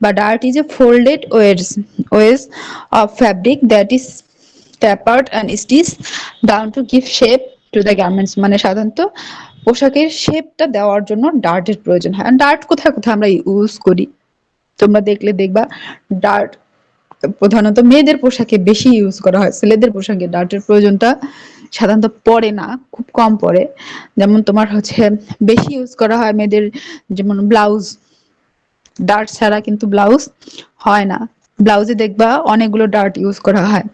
বা dart is a folded wedge of fabric that is tapered and stitched down to give shape to the garments। মানে সাধারণত পোশাকের শেপটা দেওয়ার জন্য ডার্টের প্রয়োজন হয়। ডার্ট কোথায় কোথায় আমরা ইউজ করি তোমরা দেখবা ডার্ট প্রধানত মেয়েদের পোশাকে বেশি ইউজ করা হয়, ছেলেদের পোশাকে ডার্টের প্রয়োজনটা সাধারণত পড়ে না, খুব কম পড়ে। যেমন তোমার হচ্ছে বেশি ইউজ করা হয় মেয়েদের, যেমন ব্লাউজ, ডার্ট ছাড়া কিন্তু ব্লাউজ হয় না। ব্লাউজে দেখবা অনেকগুলো ডার্ট ইউজ করা হয়,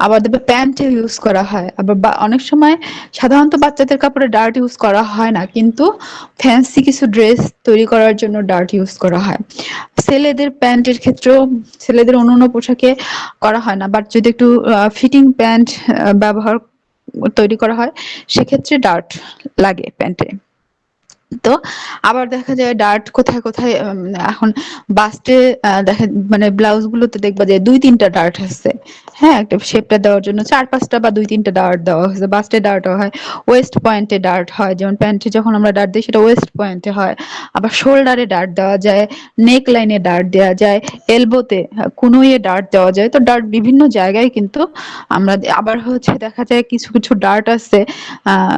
আবার দেখবে প্যান্টে ইউজ করা হয়, আবার অনেক সময় সাধারণত বাচ্চাদের কাপড়ে ডার্ট ইউজ করা হয় না, কিন্তু ফ্যান্সি কিছু ড্রেস তৈরি করার জন্য ডার্ট ইউজ করা হয়। ছেলেদের প্যান্টের ক্ষেত্রেও, ছেলেদের অন্যান্য পোশাকে করা হয় না, বাট যদি একটু ফিটিং প্যান্ট ব্যবহার তৈরি করা হয় সেক্ষেত্রে ডার্ট লাগে প্যান্টে। তো আবার দেখা যায় ডার্ট কোথায় কোথায় এখন বাস্টে দেখা, মানে ব্লাউজ গুলোতে দেখবা যে 2-3টা ডার্ট আছে। হ্যাঁ, একটা শেপটা দেওয়ার জন্য 4-5টা বা 2-3টা ডার্ট দেওয়া হয়েছে। বাস্টে ডার্ট হয়, ওয়েস্ট পয়েন্টে ডার্ট হয়, যেমন প্যান্টে যখন আমরা ডার্ট দিই সেটা ওয়েস্ট পয়েন্টে হয়। আবার শোল্ডারে ডার্ট দেওয়া যায়, নেক লাইনে ডার্ট দেওয়া যায়, এলবোতে কুনুইয়ে ডার্ট দেওয়া যায়। তো ডার্ট বিভিন্ন জায়গায় কিন্তু আমরা আবার হচ্ছে দেখা যায় কিছু কিছু ডার্ট আছে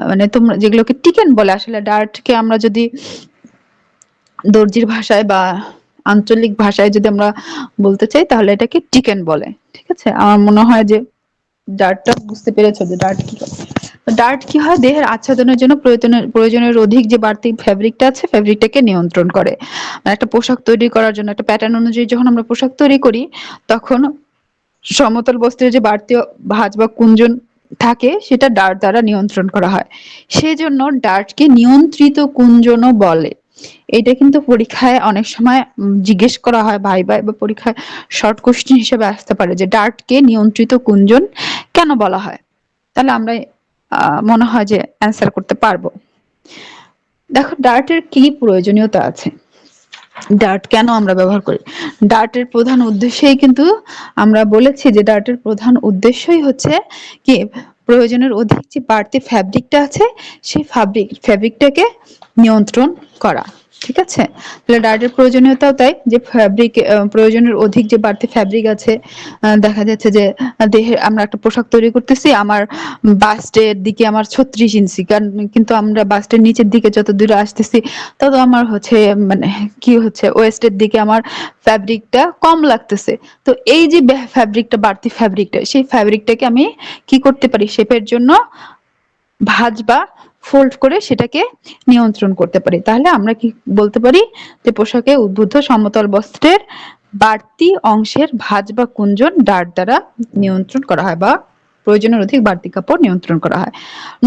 মানে তোমরা যেগুলোকে টিকেন বলে, আসলে ডার্টকে আমরা যদি দর্জির ভাষায় বা আঞ্চলিক ভাষায় যদি আমরা বলতে চাই তাহলে এটাকে টিকেন বলে। ঠিক আছে, আমার মনে হয় যে ডার্টটা বুঝতে পেরেছো যে ডার্ট কি। ডার্ট কি হয়, দেহের আচ্ছাদনের জন্য প্রয়োজনের অধিক যে বাড়তি ফ্যাব্রিকটা আছে ফ্যাব্রিকটাকে নিয়ন্ত্রণ করে। মানে একটা পোশাক তৈরি করার জন্য একটা প্যাটার্ন অনুযায়ী যখন আমরা পোশাক তৈরি করি তখন সমতল বস্ত্রের যে বাড়তি ভাঁজ বা কুঞ্চন থাকে সেটা ডার্ট দ্বারা নিয়ন্ত্রণ করা হয়। সেজন্য ডার্টকে নিয়ন্ত্রিত কুঞ্চনও বলে। এটা কিন্তু পরীক্ষায় অনেক সময় জিজ্ঞেস করা হয়, ভাইবা বা পরীক্ষায় শর্ট কোশ্চেন হিসেবে আসতে পারে যে ডার্টকে নিয়ন্ত্রিত কুঞ্চন কেন বলা হয়। তাহলে আমরা মনে হয় যে অ্যান্সার করতে পারবো। দেখো ডার্টের কি প্রয়োজনীয়তা আছে, ডার্ট কেন আমরা ব্যবহার করি। ডার্টের প্রধান উদ্দেশ্যই কিন্তু আমরা বলেছি যে ডার্টের প্রধান উদ্দেশ্যই হচ্ছে কি, প্রয়োজনের অধিক যে বাড়তি ফ্যাব্রিকটা আছে সেই ফ্যাব্রিকটাকে নিয়ন্ত্রণ করা। ঠিক আছে, তাহলে ডার্টের প্রয়োজনীয়তাও তাই যে ফ্যাব্রিক, প্রয়োজনের অধিক যে বাড়তি ফ্যাব্রিক আছে, দেখা যাচ্ছে যে দেহের আমরা একটা পোশাক তৈরি করতেছি, আমার বাস্টের দিকে আমার 36 ইঞ্চি, কারণ কিন্তু আমরা বাস্টের নিচের দিকে যত দূরে আসতেছি তত আমার হচ্ছে মানে কি হচ্ছে ওয়েস্টের দিকে আমার ফ্যাব্রিকটা কম লাগতেছে। তো এই যে ফ্যাব্রিকটা, বাড়তি ফ্যাব্রিকটা, সেই ফ্যাব্রিকটাকে আমি কি করতে পারি, শেপের জন্য ভাঁজ বা ফোল্ড করে সেটাকে নিয়ন্ত্রণ করতে পারি। তাহলে আমরা কি বলতে পারি যে পোশাকে উদ্বুদ্ধ সমতল বস্ত্রের বাড়তি অংশের ভাঁজ বা কুঞ্চন ডার্ট দ্বারা নিয়ন্ত্রণ করা হয়, বা প্রয়োজনের অধিক বাড়তি কাপড় নিয়ন্ত্রণ করা হয়।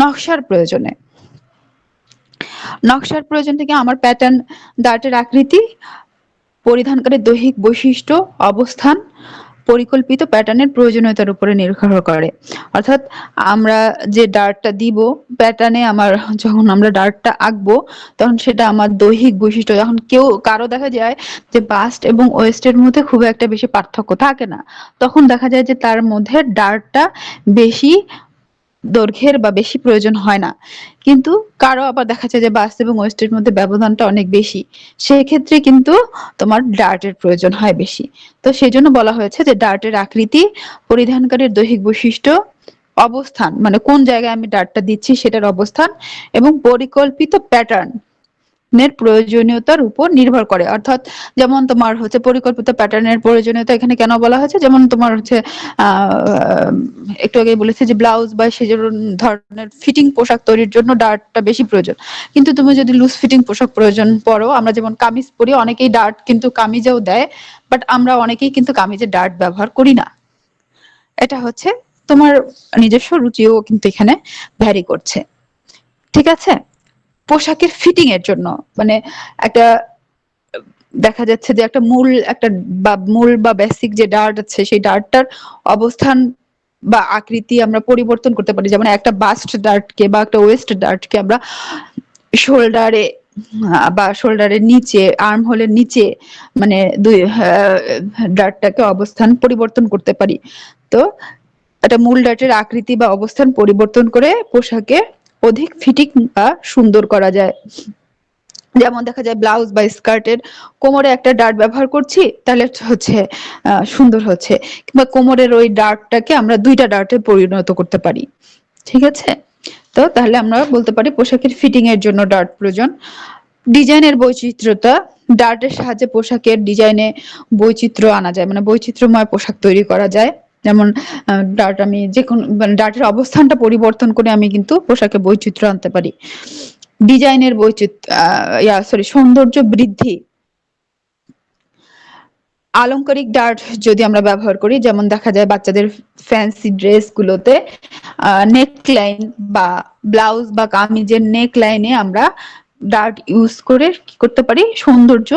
নকশার প্রয়োজনে, নকশার প্রয়োজন থেকে আমার প্যাটার্ন, ডার্টের আকৃতি, পরিধানকারী দৈহিক বৈশিষ্ট্য, অবস্থান, পরিকল্পিত প্যাটার্নের প্রয়োজনীয়তার উপরে নির্ভর করে। অর্থাৎ আমরা যে ডার্টটা দিব প্যাটার্নে, আমার যখন আমরা ডার্টটা আঁকবো তখন সেটা আমার দৈহিক বৈশিষ্ট্য, যখন কারো দেখা যায় যে বাস্ট এবং ওয়েস্টের মধ্যে খুব একটা বেশি পার্থক্য থাকে না, তখন দেখা যায় যে তার মধ্যে ডার্টটা বেশি দৈর্ঘ্যের বা বেশি প্রয়োজন হয় না। কিন্তু কারো আবার দেখা যায় যে বাস্ট এবং ওয়েস্টের মধ্যে ব্যবধানটা অনেক বেশি, সেই ক্ষেত্রে কিন্তু তোমার ডার্টের প্রয়োজন হয় বেশি। তো সেই জন্য বলা হয়েছে যে ডার্টের আকৃতি, পরিধানকারীর দৈহিক বৈশিষ্ট্য, অবস্থান, মানে কোন জায়গায় আমি ডার্টটা দিচ্ছি সেটার অবস্থান, এবং পরিকল্পিত প্যাটার্ন এর প্রয়োজনীয়তার উপর নির্ভর করে। অর্থাৎ যেমন তোমার হচ্ছে পরিকল্পিত প্যাটার্নের প্রয়োজনীয়তা এখানে কেন বলা হয়েছে, যেমন তোমার হচ্ছে আহ একটু আগে বলেছে যে ব্লাউজ বা সেই ধরনের ফিটিং পোশাক তৈরির জন্য ডার্টটা বেশি প্রয়োজন। কিন্তু তুমি যদি লুজ ফিটিং পোশাক প্রয়োজন পরো, আমরা যেমন কামিজ পরি, অনেকেই ডার্ট কিন্তু কামিজেও দেয়, বাট আমরা অনেকেই কিন্তু কামিজে ডার্ট ব্যবহার করি না। এটা হচ্ছে তোমার নিজস্ব রুচিও কিন্তু এখানে ভ্যারি করছে। ঠিক আছে, পোশাকের ফিটিং এর জন্য মানে একটা দেখা যাচ্ছে যে একটা মূল বা বেসিক যে ডার্ট আছে সেই ডার্টটার অবস্থান বা আকৃতি আমরা পরিবর্তন করতে পারি। যেমন একটা বাস্ট ডার্টকে বা একটা ওয়েস্ট ডার্টকে আমরা শোল্ডারে বা শোল্ডারের নিচে, আর্ম হোলের নিচে, মানে দুই ডার্টটাকে অবস্থান পরিবর্তন করতে পারি। তো একটা মূল ডার্টের আকৃতি বা অবস্থান পরিবর্তন করে পোশাকে অধিক ফিটিং বা সুন্দর করা যায়। যেমন দেখা যায় ব্লাউজ বা স্কার্টের কোমরে একটা ডার্ট ব্যবহার করছি, তাহলে হচ্ছে সুন্দর হচ্ছে। কিংবা কোমরের ওই ডার্টটাকে আমরা দুইটা ডার্টে পরিণত করতে পারি। ঠিক আছে? তো তাহলে আমরা বলতে পারি পোশাকের ফিটিং এর জন্য ডার্ট প্রয়োজন। ডিজাইনের বৈচিত্র্যতা, ডার্টের সাহায্যে পোশাকের ডিজাইনে বৈচিত্র্য আনা যায়, মানে বৈচিত্র্যময় পোশাক তৈরি করা যায়। যেমন ডার্ট আমি যে কোনো মানে ডার্টের অবস্থানটা পরিবর্তন করে আমি কিন্তু পোশাকে বৈচিত্র্য আনতে পারি। ডিজাইনের বৈচিত্র্য, সৌন্দর্য বৃদ্ধি, আলংকারিক ডার্ট যদি আমরা ব্যবহার করি, যেমন দেখা যায় বাচ্চাদের ফ্যান্সি ড্রেস গুলোতে নেক লাইন বা ব্লাউজ বা কামিজের নেক লাইনে আমরা ডার্ট ইউজ করে কি করতে পারি, সৌন্দর্য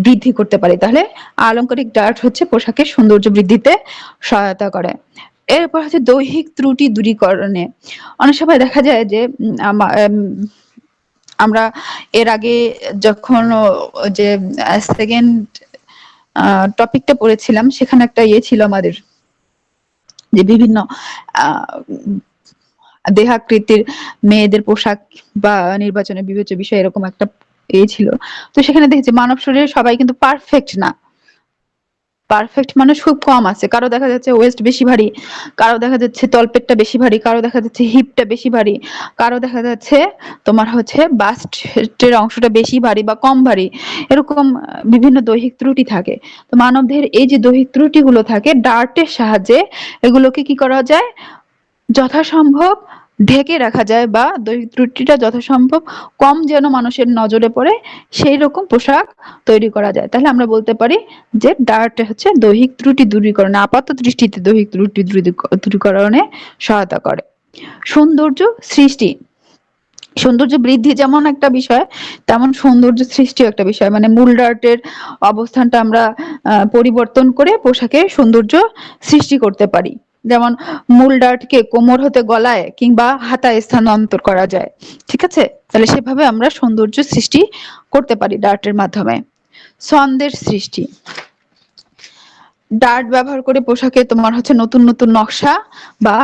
বৃদ্ধি করতে পারি। তাহলে আলংকারিক ডার্ট হচ্ছে পোশাকের সৌন্দর্য বৃদ্ধিতে সহায়তা করে। এরপর হচ্ছে দৈহিক ত্রুটি দূরীকরণে। অনেক সময় দেখা যায় যে আমরা এর আগে যখন যে সেকেন্ড টপিকটা পড়েছিলাম, সেখানে একটা ইয়ে ছিল আমাদের, যে বিভিন্ন আহ দেহাকৃতির মেয়েদের পোশাক বা নির্বাচনে বিবেচ্য বিষয়, এরকম একটা ছিল। তো সেখানে দেখেছি মানব শরীরে সবাই কিন্তু পারফেক্ট না। পারফেক্ট মানুষ খুব কম আছে। কারো দেখা যাচ্ছে ওয়েস্ট বেশি ভারী, কারো দেখা যাচ্ছে তলপেটটা বেশি ভারী, কারো দেখা যাচ্ছে হিপটা বেশি ভারী, কারো দেখা যাচ্ছে তোমার হচ্ছে বাস্টের অংশটা বেশি ভারী বা কম ভারী। এরকম বিভিন্ন দৈহিক ত্রুটি থাকে। তো মানবদেহের এই যে দৈহিক ত্রুটিগুলো থাকে, ডার্টের সাহায্যে এগুলোকে কি করা যায়, যথাসম্ভব ঢেকে রাখা যায়, বা দৈহিক ত্রুটিটা যথাসম্ভব কম যেন মানুষের নজরে পড়ে, সেই রকম পোশাক তৈরি করা যায়। তাহলে আমরা বলতে পারি যে ডার্ট হচ্ছে দৈহিক ত্রুটি দূরীকরণে, আপাত দৃষ্টিতে দৈহিক ত্রুটি দূরীকরণে সহায়তা করে। সৌন্দর্য সৃষ্টি, সৌন্দর্য বৃদ্ধি যেমন একটা বিষয়, তেমন সৌন্দর্য সৃষ্টিও একটা বিষয়। মানে মূল ডার্টের অবস্থানটা আমরা পরিবর্তন করে পোশাকের সৌন্দর্য সৃষ্টি করতে পারি। যেমন মূল ডার্টকে কোমর হতে গলায় কিংবা হাতায় স্থানান্তর করা যায়। ঠিক আছে? তাহলে সেভাবে আমরা সৌন্দর্য সৃষ্টি করতে পারি ডার্টের মাধ্যমে। ছন্দের সৃষ্টি, ডার্ট ব্যবহার করে পোশাকে তোমার হচ্ছে নতুন নতুন নকশা বা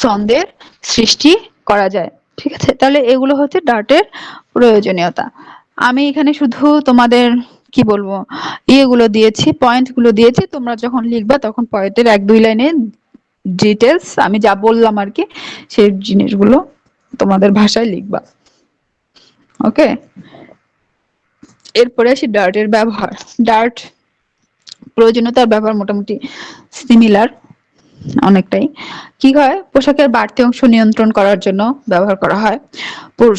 ছন্দের সৃষ্টি করা যায়। ঠিক আছে? তাহলে এগুলো হচ্ছে ডার্টের প্রয়োজনীয়তা। আমি এখানে শুধু তোমাদের কি বলবো, ইয়েগুলো দিয়েছি, পয়েন্ট গুলো দিয়েছি। তোমরা যখন লিখবা তখন পয়েন্টের 1-2 লাইনে ডিটেলস আমি যা বললাম আর কি, সেই জিনিসগুলো তোমাদের ভাষায় লিখবা। ওকে? এরপরে আসি ডার্টের ব্যবহার। ডার্ট প্রয়োজনীয়তার ব্যবহার মোটামুটি সিমিলার, অনেকটাই। কি হয়, পোশাকের বাড়তি অংশ নিয়ন্ত্রণ করার জন্য ব্যবহার করা হয়,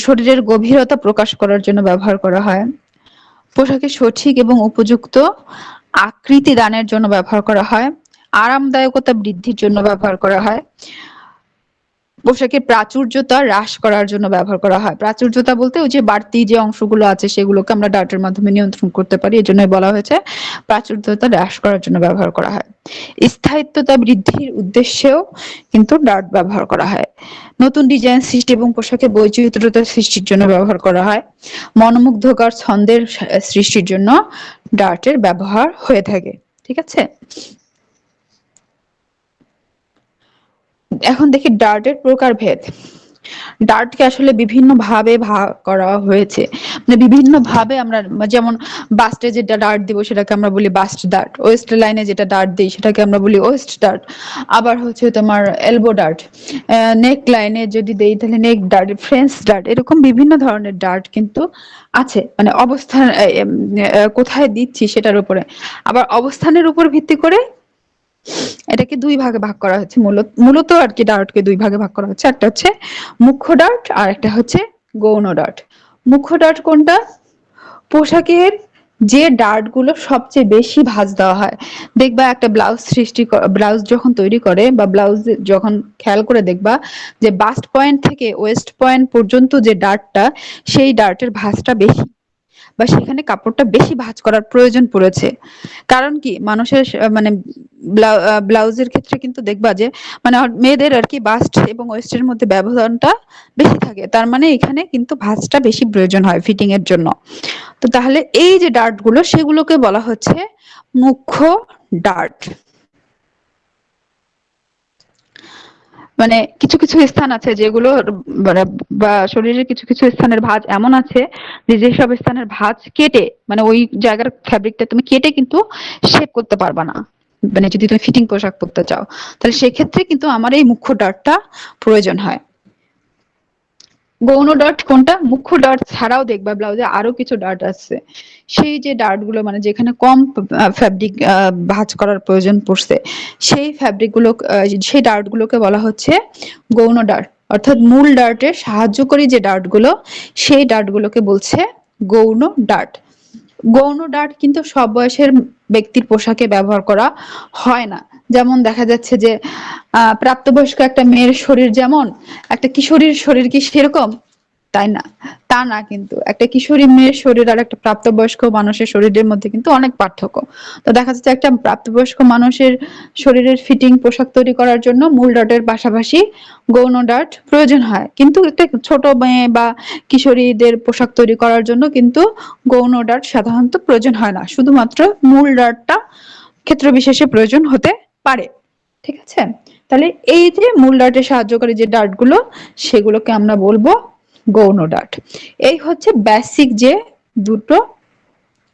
শরীরের গভীরতা প্রকাশ করার জন্য ব্যবহার করা হয়, পোশাকের সঠিক এবং উপযুক্ত আকৃতি দানের জন্য ব্যবহার করা হয়, আরামদায়কতা বৃদ্ধির জন্য ব্যবহার করা হয়, পোশাকের প্রাচুর্যতা হ্রাস করার জন্য ব্যবহার করা হয়। প্রাচুর্যতা বলতে ওই যে বাড়তি যে অংশগুলো আছে সেগুলোকে আমরা ডার্টের মাধ্যমে নিয়ন্ত্রণ করতে পারি, এজন্যই বলা হয়েছে প্রাচুর্যতা হ্রাস করার জন্য ব্যবহার করা হয়। স্থায়িত্বতা বৃদ্ধির উদ্দেশ্যেও কিন্তু ডার্ট ব্যবহার করা হয়। নতুন ডিজাইন সৃষ্টি এবং পোশাকের বৈচিত্র্যতা সৃষ্টির জন্য ব্যবহার করা হয়। মনোমুগ্ধকর ছন্দের সৃষ্টির জন্য ডার্টের ব্যবহার হয়ে থাকে। ঠিক আছে? এখন দেখি ডার্টের প্রকারভেদ। ডার্টকে আসলে বিভিন্ন ভাবে ভাগ করা হয়েছে, মানে বিভিন্ন ভাবে আমরা, যেমন বাস্টে যেটা ডার্ট দিব সেটাকে আমরা বলি বাস্ট ডার্ট, ওয়েস্ট লাইনে যেটা ডার্ট দিই সেটাকে আমরা বলি ওয়েস্ট ডার্ট। আবার হচ্ছে তোমার এলবো ডার্ট, নেক লাইনে যদি দেই তাহলে নেক ডার্ট, ফ্রেঞ্চ ডার্ট, এরকম বিভিন্ন ধরনের ডার্ট কিন্তু আছে। মানে অবস্থান কোথায় দিচ্ছি সেটার উপরে, আবার অবস্থানের উপর ভিত্তি করে এটাকে দুই ভাগে ভাগ করা হচ্ছে। মূলত মূলত আর কি ডার্টকে দুই ভাগে ভাগ করা হচ্ছে, একটা হচ্ছে মুখ্য ডার্ট আর একটা হচ্ছে গৌণ ডার্ট। মুখ্য ডার্ট কোনটা? পোশাকের যে ডার্ট গুলো সবচেয়ে বেশি ভাঁজ দেওয়া হয়। দেখবা একটা ব্লাউজ ব্লাউজ যখন তৈরি করে বা ব্লাউজ যখন খেয়াল করে দেখবা যে বাস্ট পয়েন্ট থেকে ওয়েস্ট পয়েন্ট পর্যন্ত যে ডার্টটা, সেই ডার্টের ভাঁজটা বেশি, বা সেখানে কাপড়টা বেশি ভাঁজ করার প্রয়োজন পড়েছে। কারণ কি, মানুষের মানে ব্লাউজের ক্ষেত্রে কিন্তু দেখবা যে মানে মেয়েদের আর কি বাস্ট এবং ওয়েস্টের মধ্যে ব্যবধানটা বেশি থাকে, তার মানে এখানে কিন্তু ভাঁজটা বেশি প্রয়োজন হয় ফিটিং এর জন্য। তো তাহলে এই যে ডার্ট গুলো সেগুলোকে বলা হচ্ছে মুখ্য ডার্ট। মানে কিছু কিছু স্থান আছে যেগুলো মানে বা শরীরের কিছু কিছু স্থানের ভাঁজ এমন আছে যে যেসব স্থানের ভাঁজ কেটে মানে ওই জায়গার ফ্যাব্রিকটা তুমি কেটে কিন্তু শেপ করতে পারবা না, মানে যদি তুমি ফিটিং পোশাক পরতে চাও তাহলে সেক্ষেত্রে কিন্তু আমার এই মুখ্য ডার্টটা প্রয়োজন হয়। গৌণ ডার্ট কোনটা? মুখ্য ডার্ট ছাড়াও দেখবা ব্লাউজে আরো কিছু ডার্ট আছে, সেই যে ডার্ট গুলো মানে যেখানে কম ফ্যাব্রিক ভাঁজ করার প্রয়োজন পড়ছে সেই ফ্যাব্রিক গুলো সেই ডার্ট গুলোকে বলা হচ্ছে গৌণ ডার্ট। অর্থাৎ মূল ডার্টের সাহায্যকারী যে ডার্ট গুলো সেই ডার্ট গুলোকে বলছে গৌণ ডার্ট। গৌণ ডার্ট কিন্তু সব বয়সের ব্যক্তির পোশাকে ব্যবহার করা হয় না। যেমন দেখা যাচ্ছে যে প্রাপ্তবয়স্ক একটা মেয়ের শরীর যেমন, একটা কিশোরীর শরীর কি সেরকম? তাই না, তা না, কিন্তু একটা কিশোরী মেয়ের শরীর আর একটা প্রাপ্তবয়স্ক মানুষের শরীরের মধ্যে কিন্তু অনেক পার্থক্য। তো দেখা যাচ্ছে একটা প্রাপ্তবয়স্ক মানুষের শরীরের ফিটিং পোশাক তৈরি করার জন্য মূল ডার্টের পাশাপাশি গৌণ ডার্ট প্রয়োজন হয়, কিন্তু একটা ছোট মেয়ে বা কিশোরীদের পোশাক তৈরি করার জন্য কিন্তু গৌণ ডার্ট সাধারণত প্রয়োজন হয় না, শুধুমাত্র মূল ডার্টটা ক্ষেত্র বিশেষে প্রয়োজন হতে পারে। ঠিক আছে, তাহলে এই যে মূল ডার্টের সাহায্যকারী যে ডার্ট গুলো সেগুলোকে আমরা বলবো গৌণ ডার্ট। এই হচ্ছে বেসিক যে দুটো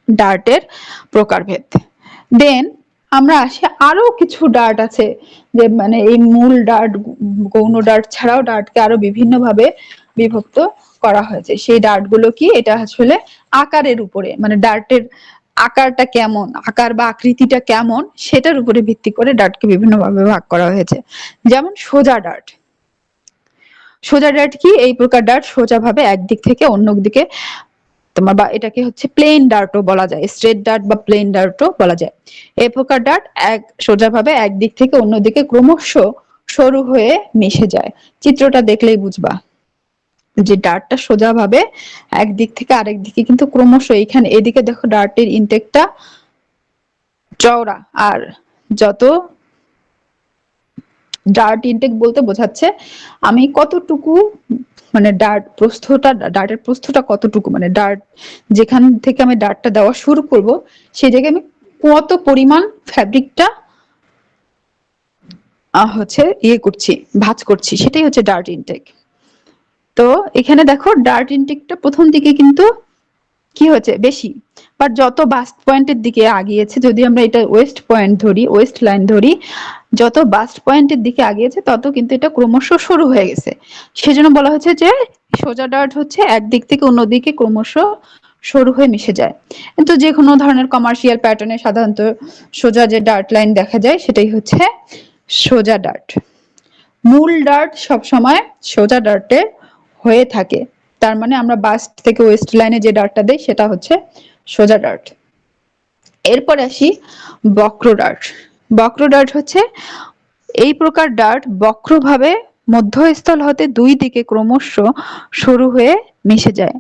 ডার্টের প্রকারভেদ। দেন আমরা আসি আরো কিছু ডার্ট আছে, যে মানে এই মূল ডার্ট গৌণ ডার্ট ছাড়াও ডার্টকে আরো বিভিন্ন ভাবে বিভক্ত করা হয়েছে। সেই ডার্ট গুলো কি? এটা আসলে আকারের উপরে, মানে ডার্টের আকারটা কেমন, আকার বা আকৃতিটা কেমন সেটার উপরে ভিত্তি করে ডার্টকে বিভিন্ন ভাবে ভাগ করা হয়েছে। যেমন সোজা ডার্ট। সোজা ডার্ট কি? এই প্রকার ডার্ট সোজা ভাবে একদিক থেকে অন্য দিকে তোমার, বা এটাকে হচ্ছে প্লেন ডার্টও বলা যায়, স্ট্রেট ডার্ট বা প্লেন ডার্টও বলা যায়। এই প্রকার ডার্ট এক সোজাভাবে একদিক থেকে অন্যদিকে ক্রমশ সরু হয়ে মিশে যায়। চিত্রটা দেখলেই বুঝবা যে ডার্টটা সোজাভাবে একদিক থেকে আরেক দিকে কিন্তু ক্রমশ, এইখানে এদিকে দেখো ডার্টের ইনটেকটা চওড়া, আর যত ডার্ট ইনটেক বলতে বোঝাচ্ছে আমি কতটুকু মানে ডার্টের প্রস্থটা কতটুকু, মানে ডার্ট যেখান থেকে আমি ডার্টটা দেওয়া শুরু করব সেই জায়গায় আমি কত পরিমাণ ফ্যাব্রিকটা হচ্ছে করছি, ভাঁজ করছি, সেটাই হচ্ছে ডার্ট ইনটেক। তো এখানে দেখো ডার্ট ইনটেকটা প্রথম দিকে কিন্তু কি হচ্ছে বেশি, বাট যত বাস্ট পয়েন্টের দিকে আগিয়েছে, যদি আমরা এটা ওয়েস্ট পয়েন্ট ধরি, ওয়েস্ট লাইন ধরি, যত বাস্ট পয়েন্টের দিকে আগিয়েছে তত কিন্তু এটা ক্রমশ সরু হয়ে গেছে। সেজন্য বলা হচ্ছে যে সোজা ডার্ট হচ্ছে একদিক থেকে অন্যদিকে ক্রমশ সরু হয়ে মিশে যায়। কিন্তু যে কোনো ধরনের কমার্শিয়াল প্যাটার্নে সাধারণত সোজা যে ডার্ট লাইন দেখা যায় সেটাই হচ্ছে সোজা ডার্ট। মূল ডার্ট সবসময় সোজা ডার্টে হয়ে থাকে, তার মানে আমরা বাস্ট থেকে ওয়েস্ট লাইনে যে ডার্টটা দেই সেটা হচ্ছে সোজা ডার্ট। এরপর আসি বক্র ডার্ট। বক্র ডার্ট হচ্ছে এই প্রকার ডার্ট বক্রভাবে মধ্যস্থল হতে দুই দিকে ক্রমশ সরু হয়ে মিশে যায়,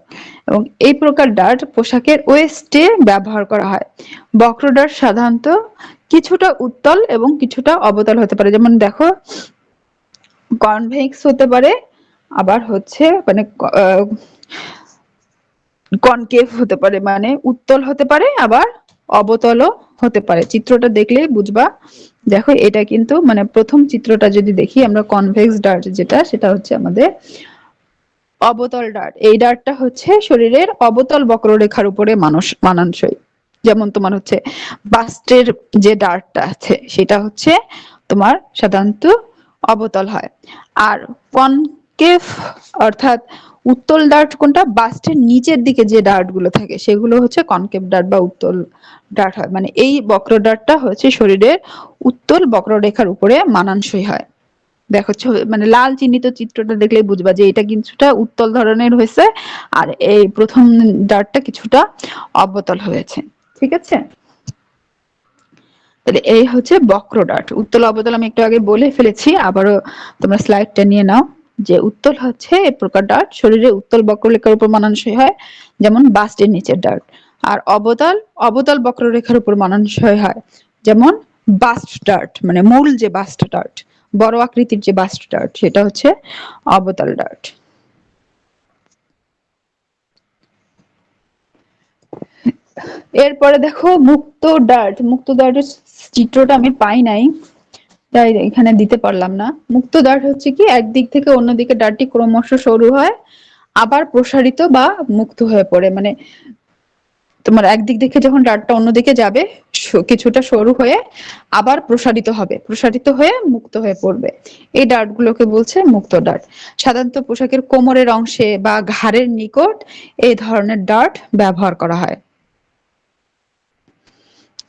এবং এই প্রকার ডার্ট পোশাকের ওয়েস্টে ব্যবহার করা হয়। বক্র ডার্ট সাধারণত কিছুটা উত্তল এবং কিছুটা অবতল হতে পারে, যেমন দেখো কনভেক্স হতে পারে, আবার হচ্ছে মানে কনকেভ হতে পারে, মানে উত্তল হতে পারে আবার অবতলও হতে পারে। চিত্রটা দেখলেই বুঝবা। দেখো এটা কিন্তু মানে প্রথম চিত্রটা যদি দেখি আমরা, কনভেক্স ডার্ট যেটা সেটা হচ্ছে আমাদের অবতল ডার্ট। এই ডার্টটা হচ্ছে শরীরের অবতল বক্ররেখার উপরে মানানসই। যেমন তোমার হচ্ছে বাস্টের যে ডার্টটা আছে সেটা হচ্ছে তোমার সাধারণত অবতল হয়। আর কনকেভ অর্থাৎ উত্তল ডার্ট কোনটা? বাস্টের নিচের দিকে যে ডার্ট গুলো থাকে সেগুলো হচ্ছে কনকেভ ডার্ট বা উত্তল ডার্ট হয়। মানে এই বক্র ডার্টটা হচ্ছে শরীরের উত্তল বক্ররেখার উপরে মানানসই হয়। দেখো মানে লাল চিহ্নিত চিত্রটা দেখলেই বুঝবা যে এটা কিছুটা উত্তল ধরনের হয়েছে, আর এই প্রথম ডার্টটা কিছুটা অবতল হয়েছে। ঠিক আছে, তাহলে এই হচ্ছে বক্র ডার্ট। উত্তল অবতল আমি একটু আগে বলে ফেলেছি, আবারও তোমরা স্লাইডটা নিয়ে নাও। যে উত্তল হচ্ছে এই প্রকার ডার্ট শরীরে উত্তল বক্ররেখার উপর মানানসই হয়, যেমন বাস্টের নিচের ডার্ট। আর অবতল অবতল বক্ররেখার উপর মানানসই হয়, যেমন বাস্ট ডার্ট, মানে মূল যে বাস্ট ডার্ট, বড় আকৃতির যে বাস্ট ডার্ট সেটা হচ্ছে অবতল ডার্ট। এরপরে দেখো মুক্ত ডার্ট। মুক্ত ডার্টের চিত্রটা আমি পাই নাই, তাই এখানে দিতে পারলাম না। মুক্ত ডার্ট হচ্ছে কি একদিক থেকে অন্যদিকে ডার্টটি ক্রমশ সরু হয়, আবার প্রসারিত বা মুক্ত হয়ে পড়ে। মানে তোমার একদিক থেকে যখন ডার্টটা অন্যদিকে যাবে, কিছুটা সরু হয়ে আবার প্রসারিত হবে, প্রসারিত হয়ে মুক্ত হয়ে পড়বে। এই ডার্ট গুলোকে বলছে মুক্ত ডার্ট। সাধারণত পোশাকের কোমরের অংশে বা ঘাড়ের নিকট এই ধরনের ডার্ট ব্যবহার করা হয়।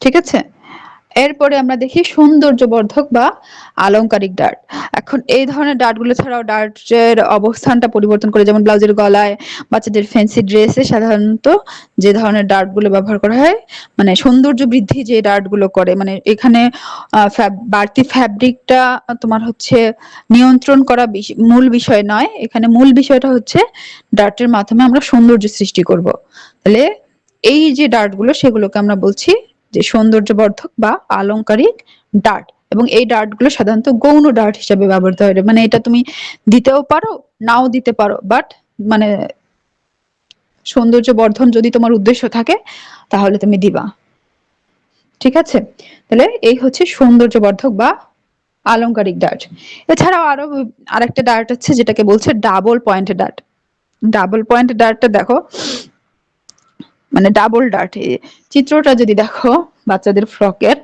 ঠিক আছে, এরপরে আমরা দেখি সৌন্দর্যবর্ধক বা আলংকারিক ডার্ট। এখন এই ধরনের ডার্ট গুলো ছাড়াও ডার্টের অবস্থানটা পরিবর্তন করে, যেমন ব্লাউজের গলায়, বাচ্চাদের ফ্যান্সি ড্রেসে সাধারণত যে ধরনের ডার্ট গুলো ব্যবহার করা হয়, মানে সৌন্দর্য বৃদ্ধি যে ডার্ট গুলো করে, মানে এখানে বাড়তি ফ্যাব্রিকটা তোমার হচ্ছে নিয়ন্ত্রণ করা মূল বিষয় নয়, এখানে মূল বিষয়টা হচ্ছে ডার্টের মাধ্যমে আমরা সৌন্দর্য সৃষ্টি করব। তাহলে এই যে ডার্ট গুলো সেগুলোকে আমরা বলছি যে সৌন্দর্যবর্ধক বা আলংকারিক ডার্ট। এবং এই ডার্ট গুলো সাধারণত গৌণ ডার্ট হিসেবে ব্যবহৃত হয়, মানে এটা তুমি দিতেও পারো, নাও দিতে পারো, বাট মানে সৌন্দর্য বর্ধন যদি তোমার উদ্দেশ্য থাকে তাহলে তুমি দিবা। ঠিক আছে, তাহলে এই হচ্ছে সৌন্দর্যবর্ধক বা আলংকারিক ডার্ট। এছাড়াও আরো আরেকটা ডার্ট আছে যেটাকে বলছে double point dart. Double point ডার্টটা দেখো, মানে ডাবল ডার্ট, চিত্রটা যদি দেখো বাচ্চাদের ফ্রকের,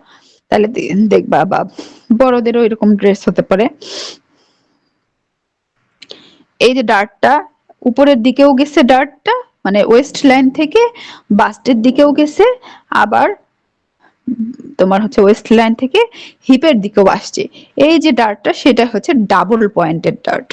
তাহলে দেখবা, বা বড়দেরও এরকম ড্রেস হতে পারে, এই যে ডার্টটা উপরের দিকেও গেছে, ডার্টটা মানে ওয়েস্ট লাইন থেকে বাস্টের দিকেও গেছে, আবার তোমার হচ্ছে ওয়েস্ট লাইন থেকে হিপের দিকেও আসছে। এই যে ডার্টটা সেটা হচ্ছে ডাবল পয়েন্টেড ডার্ট।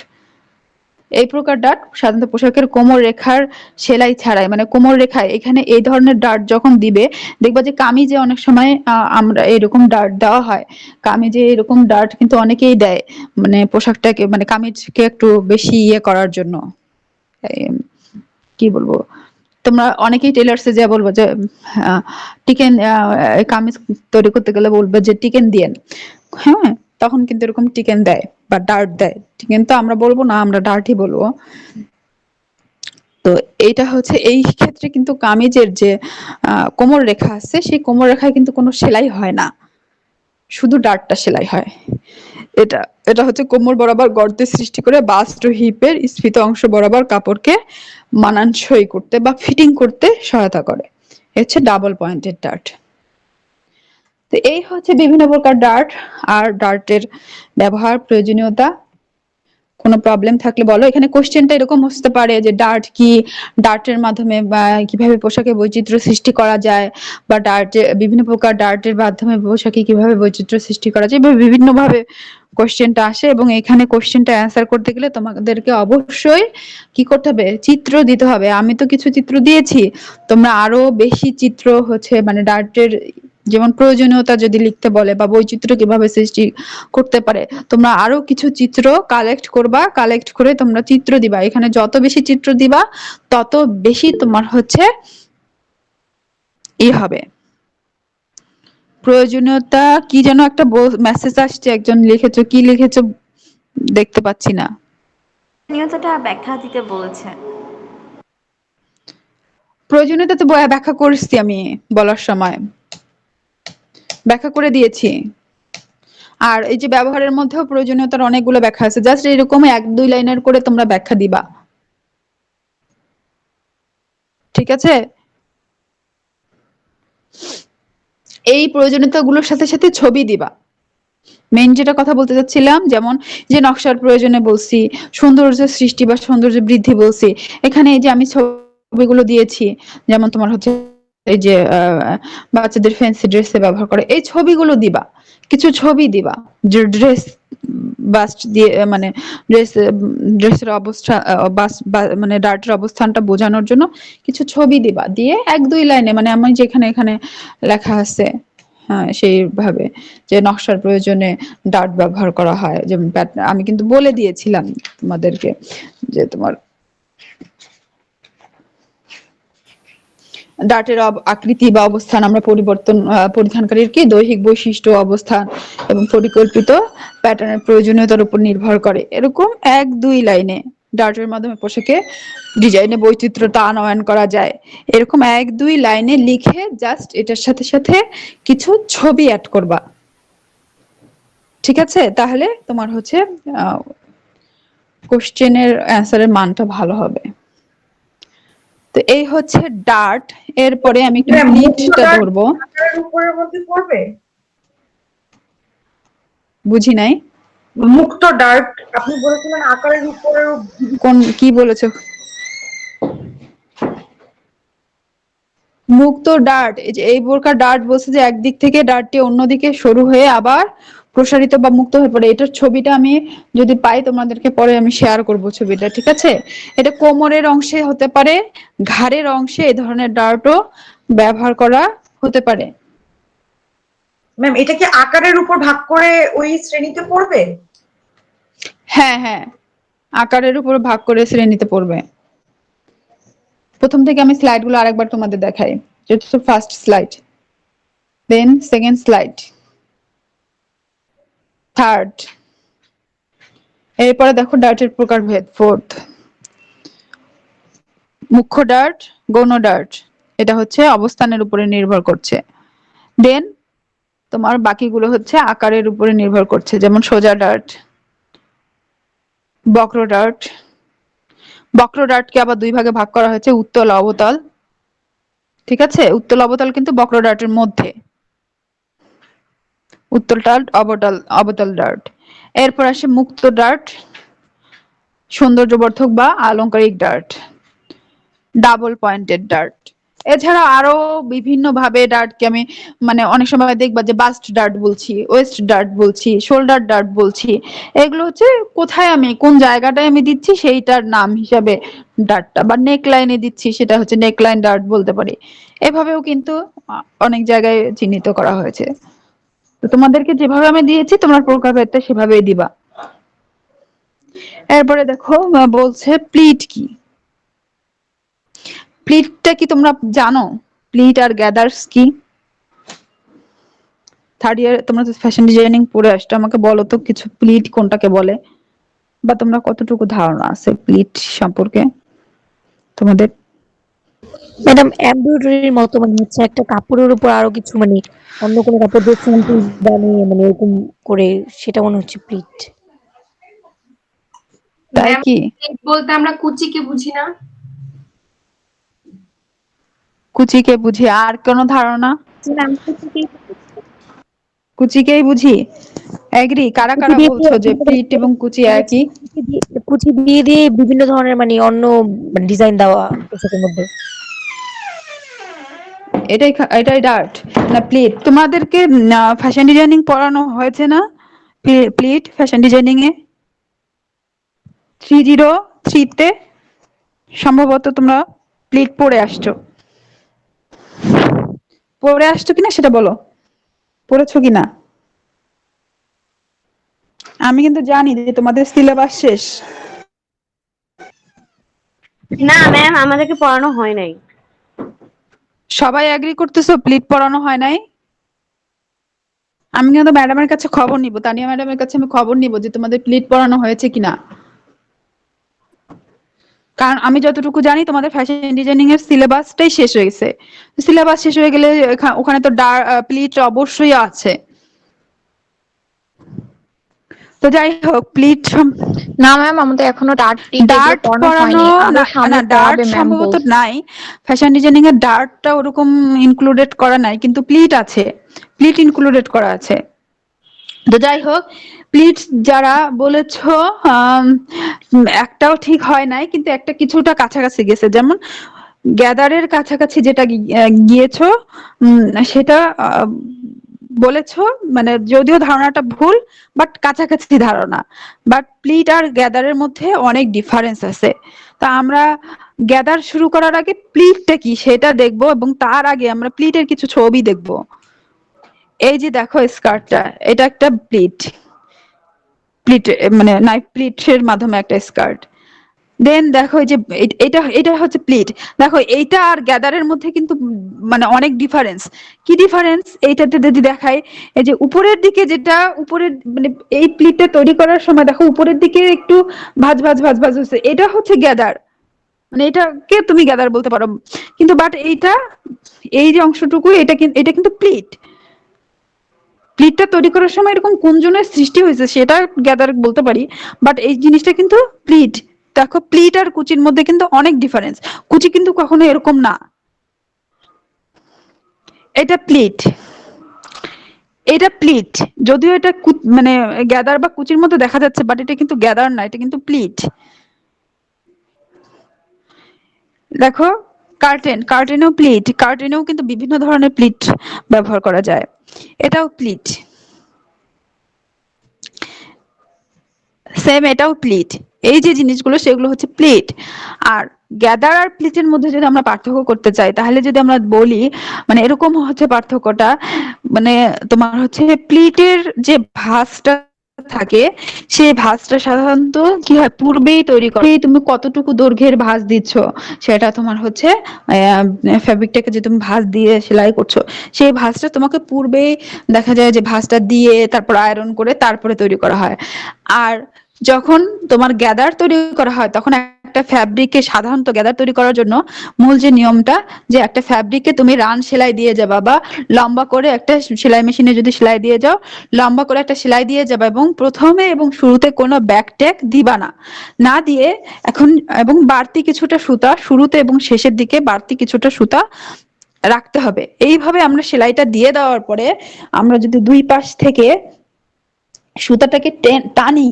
এই প্রকার ডার্ট সাধারণত পোশাকের কোমর রেখার সেলাই ছাড়াই, মানে কোমর রেখায় এখানে এই ধরনের ডার্ট যখন দিবে, দেখবা যে কামিজে অনেক সময় আমরা এরকম ডার্ট দেওয়া হয়, কামিজে এরকম ডার্ট কিন্তু অনেকেই দেয়, মানে পোশাকটাকে মানে কামিজকে একটু বেশি ইয়ে করার জন্য। কি বলবো, তোমরা অনেকেই টেলার্সে যা বলবো যে টিকেন, কামিজ তৈরি করতে গেলে বলবে যে টিকেন দিয়েন, হ্যাঁ, তখন কিন্তু এরকম টিকেন দেয় বা ডার্ট দেয়। টিকেন তো আমরা বলবো না, আমরা ডার্টই বলবো। তো এইটা হচ্ছে এই ক্ষেত্রে কিন্তু কামিজের যে কোমর রেখা আছে সেই কোমর রেখায় কিন্তু কোনো সেলাই হয় না, শুধু ডার্টটা সেলাই হয়। এটা এটা হচ্ছে কোমর বরাবর গর্তের সৃষ্টি করে বাস্ট ও হিপের স্ফীত অংশ বরাবর কাপড়কে মানানসই করতে বা ফিটিং করতে সহায়তা করে। হচ্ছে ডাবল পয়েন্টেড ডার্ট। তো এই হচ্ছে বিভিন্ন প্রকার ডার্ট আর ডার্টের ব্যবহার, প্রয়োজনীয়তা। কোনো প্রবলেম থাকলে বলো। এখানে কোশ্চেনটা এরকম আসতে পারে যে ডার্ট কি, ডার্টের মাধ্যমে বা কিভাবে পোশাকে বৈচিত্র্য সৃষ্টি করা যায়, বা ডার্টে বিভিন্ন প্রকার ডার্টের মাধ্যমে পোশাকে কিভাবে বৈচিত্র্য সৃষ্টি করা যায়, এভাবে বিভিন্ন ভাবে কোশ্চেনটা আসে। এবং এখানে কোশ্চেনটা অ্যান্সার করতে গেলে তোমাদেরকে অবশ্যই কি করতে হবে, চিত্র দিতে হবে। আমি তো কিছু চিত্র দিয়েছি, তোমরা আরো বেশি চিত্র হচ্ছে মানে ডার্টের যেমন প্রয়োজনীয়তা যদি লিখতে বলে বা বৈচিত্র্য কিভাবে সৃষ্টি করতে পারে, তোমরা আরো কিছু চিত্র কালেক্ট করবা, কালেক্ট করে তোমরা চিত্র দিবা। এখানে যত বেশি চিত্র দিবা তত বেশি তোমার হচ্ছে হবে। প্রয়োজনীয়তা কি যেন একটা মেসেজ আসছে, একজন লিখেছো, কি লিখেছো দেখতে পাচ্ছি না। নিয়তটা ব্যাখ্যা দিতে বলেছে। প্রয়োজনীয়তা তো ব্যাখ্যা করছি, আমি বলার সময় ব্যাখ্যা করে দিয়েছি। আর এই যে ব্যবহারের মধ্যেও প্রয়োজনীয়তার অনেকগুলো ব্যাখ্যা আছে, জাস্ট এরকম 1-2 লাইনের করে তোমরা ব্যাখ্যা দিবা। ঠিক আছে, এই প্রয়োজনীয়তাগুলোর সাথে সাথে ছবি দিবা। মেইন যেটা কথা বলতে চাচ্ছিলাম, যেমন যে নকশার প্রয়োজনে বলছি, সৌন্দর্য সৃষ্টি বা সৌন্দর্য বৃদ্ধি বলছি, এখানে এই যে আমি ছবিগুলো দিয়েছি, যেমন তোমার হচ্ছে এই যে বাচ্চাদের ফ্যান্সি ড্রেসে ব্যবহার করে, এই ছবিগুলো দিবা, কিছু ছবি দিবা যে ড্রেস বাস্ট দিয়ে মানে ড্রেসের অবস্থা মানে ডার্টের অবস্থানটা বোঝানোর জন্য কিছু ছবি দিবা, দিয়ে 1-2 লাইনে মানে আমি যেখানে এখানে লেখা আছে, হ্যাঁ সেইভাবে, যে নকশার প্রয়োজনে ডার্ট ব্যবহার করা হয়, যেমন আমি কিন্তু বলে দিয়েছিলাম তোমাদেরকে যে তোমার ডার্টের আকৃতি বা অবস্থান আমরা পরিবর্তন, পরিধানকারীর কি দৈহিক বৈশিষ্ট্য, অবস্থান এবং পরিকল্পিত প্যাটার্নের প্রয়োজনীয়তার উপর নির্ভর করে। এরকম 1-2 লাইনে ডার্টের মাধ্যমে পোশাকে ডিজাইনে বৈচিত্র্যতা আনয়ন করা যায়, এরকম 1-2 লাইনে লিখে জাস্ট এটার সাথে সাথে কিছু ছবি অ্যাড করবা। ঠিক আছে, তাহলে তোমার হচ্ছে কোশ্চেনের অ্যান্সারের মানটা ভালো হবে। তো এই হচ্ছে ডার্ট। এরপরে আমি একটু ম্যাম মুক্ত প্লিটটা ডার্ট ধরবো। আকারের উপরের মধ্যে পড়বে? বুঝি নাই। মুক্ত ডার্ট আপনি বলেছিলেন আকারের উপরেও। কোন কি বলেছো? মুক্ত ডার্ট, এই যে এই প্রকার ডার্ট বলছে যে একদিক থেকে ডার্টটি অন্যদিকে সরু হয়ে আবার প্রসারিত বা মুক্ত হয়ে পড়ে। এটার ছবিটা আমি যদি পাই তোমাদেরকে পরে আমি শেয়ার করব ছবিটা, ঠিক আছে? এটা কোমরের অংশে হতে পারে, ঘাড়ের অংশে এই ধরনের ডার্টও ব্যবহার করা হতে পারে। ম্যাম এটা কি আকারের উপর ভাগ করে ওই শ্রেণীতে পড়বে? হ্যাঁ হ্যাঁ, আকারের উপর ভাগ করে শ্রেণীতে পড়বে। প্রথম থেকে আমি স্লাইডগুলো আরেকবার তোমাদের দেখাই। এটা তো first slide, then second slide, third, এরপরে দেখো ডার্টের প্রকারভেদ। ফোর্থ, মুখ্য ডার্ট, গৌণ ডার্ট, এটা হচ্ছে অবস্থানের উপরে নির্ভর করছে। দেন তোমার বাকিগুলো হচ্ছে আকারের উপরে নির্ভর করছে, যেমন সোজা ডার্ট, বক্র ডার্ট। বক্র ডার্টকে আবার দুই ভাগে ভাগ করা হয়েছে, উত্তল অবতল। ঠিক আছে, উত্তল অবতল কিন্তু বক্র ডার্টের মধ্যে, উত্তল ডার্ট, অবতল অবতল ডার্ট। এরপর আসে মুক্ত ডার্ট, সৌন্দর্যবর্ধক বা আলংকারিক ডার্ট, ডাবল পয়েন্টেড ডার্ট। এছাড়া আরো বিভিন্ন ভাবে ডার্টকে আমি মানে অনেক সময় দেখবা যে বাস্ট ডার্ট বলছি, ওয়েস্ট ডার্ট বলছি, শোল্ডার ডার্ট বলছি। এগুলো হচ্ছে কোথায় আমি কোন জায়গাটায় আমি দিচ্ছি সেইটার নাম হিসাবে ডার্টটা, বা নেক লাইনে দিচ্ছি সেটা হচ্ছে নেক লাইন ডার্ট বলতে পারি। এভাবেও কিন্তু অনেক জায়গায় চিহ্নিত করা হয়েছে। তো তোমাদেরকে যেভাবে আমি দিয়েছি তোমরা প্রকারভেদটা সেভাবেই দিবা। এরপরে দেখো বলছে প্লিট কি। প্লিটটা কি তোমরা জানো? প্লিট আর গ্যাদার্স কি? থার্ড ইয়ার তোমরা তো ফ্যাশন ডিজাইনিং পড়ে আসছো, আমাকে বলো তো কিছু, প্লিট কোনটাকে বলে, বা তোমরা কতটুকু ধারণা আছে প্লিট সম্পর্কে তোমাদের? ম্যাডাম এমব্রয়ডারির মতো মানে হচ্ছে একটা কাপড়ের উপর আরো কিছু মানে অন্য কোনো কাপড় দিয়ে সিম্পল বানিয়ে মানে এরকম করে, সেটা মনে হচ্ছে প্লিট। তাই ম্যাম কি? বলতে আমরা কুচিকে বুঝি না? কুচিকে বুঝি, আর কোনো ধারণা? কুচিকেই বুঝি, এগ্রি? কারা কুচি কারা দিয়ে বলছো যে প্লিট এবং কুচি একই? কুচি দিয়ে দিয়ে বিভিন্ন ধরনের মানে অন্য ডিজাইন দেওয়া পোশাকের মধ্যে। এটাই এটাই ডার্ট না প্লিট? তোমাদেরকে ফ্যাশন ডিজাইনিং পড়ানো হয়েছে না? প্লিট ফ্যাশন ডিজাইনিং এ 303 তে সম্ভবত তোমরা প্লিট পড়ে আসছো। পড়ে আসছো কিনা সেটা বলো, পড়েছো কিনা? আমি কিন্তু জানি যে তোমাদের সিলেবাস শেষ। না ম্যাম, আমাদেরকে পড়ানো হয় নাই। সবাই এগ্রি করতেছো প্লিট পড়ানো হয় নাই? আমি কিন্তু ম্যাডামের কাছে খবর নিব, তানিয়া ম্যাডামের কাছে আমি খবর নিব যে তোমাদের প্লিট পড়ানো হয়েছে কিনা। কারণ আমি যতটুকু জানি তোমাদের ফ্যাশন ডিজাইনিং এর সিলেবাসটাই শেষ হয়ে গেছে। সিলেবাস শেষ হয়ে গেলে ওখানে তো প্লিট অবশ্যই আছে। তো যাই হোক, প্লিট না ম্যাম, আমাদের এখনো ডার্ট প্লিট এগুলো ডার্ট পড়ানো পড়ানো হয়নি, আরো না, সামনে ডার্ট পড়াবে ম্যাম সম্ভবত বলছে। নাই। ফ্যাশন ডিজাইনিং এর ডার্টটা ওরকম ইনক্লুডেড করা নাই, কিন্তু প্লিট আছে, প্লিট ইনক্লুডেড করা আছে। তো যাই হোক, প্লিট যারা বলেছো একটাও ঠিক হয় নাই, কিন্তু একটা কিছুটা কাছাকাছি গেছে। যেমন গ্যাদারের কাছাকাছি যেটা গিয়েছো সেটা বলেছো, মানে যদিও ধারণাটা ভুল বাট কাছাকাছি ধারণা। বাট প্লিট আর গ্যাদারের মধ্যে অনেক ডিফারেন্স আছে। তা আমরা গ্যাদার শুরু করার আগে প্লিটটা কি সেটা দেখবো, এবং তার আগে আমরা প্লিটের কিছু ছবি দেখবো। এই যে দেখো স্কার্টটা, এটা একটা প্লিট, প্লিট মানে নাইফ প্লিটের মাধ্যমে একটা স্কার্ট। দেন দেখো এই যে এটা এটা হচ্ছে প্লিট। দেখো এইটা আর গ্যাদারের মধ্যে কিন্তু মানে অনেক ডিফারেন্স। কি ডিফারেন্স এইটাতে যদি দেখাই, এই যে উপরের দিকে যেটা উপরের মানে এই প্লিটটা তৈরি করার সময় দেখো উপরের দিকে একটু ভাঁজ ভাঁজ ভাঁজ ভাঁজ হচ্ছে, এটা হচ্ছে গ্যাদার, মানে এটাকে তুমি গ্যাদার বলতে পারো। কিন্তু বাট এইটা এই যে অংশটুকু এটা কিন্তু প্লিট। প্লিটটা তৈরি করার সময় এরকম কুঞ্চনের সৃষ্টি হয়েছে সেটা গ্যাদার বলতে পারি, বাট এই জিনিসটা কিন্তু প্লিট। দেখো প্লিট আর কুচির মধ্যে কিন্তু অনেক ডিফারেন্স। কুচি কিন্তু কখনো এরকম না। এটা প্লিট, এটা প্লিট। যদিও এটা মানে গ্যাদার বা কুচির মধ্যে দেখা যাচ্ছে, বাট এটা কিন্তু গ্যাদার না, এটা কিন্তু প্লিট। দেখো কার্টেন, কার্টেনেও প্লিট, কার্টেনেও কিন্তু বিভিন্ন ধরনের প্লিট ব্যবহার করা যায়, এটাও প্লিট। সেম এটাও প্লিট। এই যে জিনিসগুলো সেগুলো হচ্ছে প্লিট। আর গ্যাদার আর প্লিটের মধ্যে যদি আমরা পার্থক্য করতে চাই, তাহলে যদি আমরা বলি মানে এরকম হচ্ছে পার্থক্যটা, মানে তোমার হচ্ছে প্লিটের যে ভাঁজটা থাকে সেই ভাঁজটা সাধারণত কি হয় পূর্বেই তৈরি করে। তুমি কতটুকু দৈর্ঘ্যের ভাঁজ দিচ্ছ সেটা তোমার হচ্ছে ফ্যাব্রিকটাকে যে তুমি ভাঁজ দিয়ে সেলাই করছো সেই ভাঁজটা তোমাকে পূর্বেই দেখা যায় যে ভাঁজটা দিয়ে তারপর আয়রন করে তারপরে তৈরি করা হয়। আর যখন তোমার গ্যাদার তৈরি করা হয় তখন একটা ফ্যাব্রিকে সাধারণত গ্যাদার তৈরি করার জন্য মূল যে নিয়মটা, যে একটা ফ্যাব্রিকে তুমি রান সেলাই দিয়ে যাবা বা লম্বা করে একটা সেলাই মেশিনে যদি সেলাই দিয়ে যাও, লম্বা করে একটা সেলাই দিয়ে যাবা এবং প্রথমে এবং শুরুতে কোনো ব্যাক ট্যাগ দিবা না, না দিয়ে এখন এবং বাড়তি কিছুটা সুতা শুরুতে এবং শেষের দিকে বাড়তি কিছুটা সুতা রাখতে হবে। এইভাবে আমরা সেলাইটা দিয়ে দেওয়ার পরে আমরা যদি দুই পাশ থেকে সুতাটাকে টানি,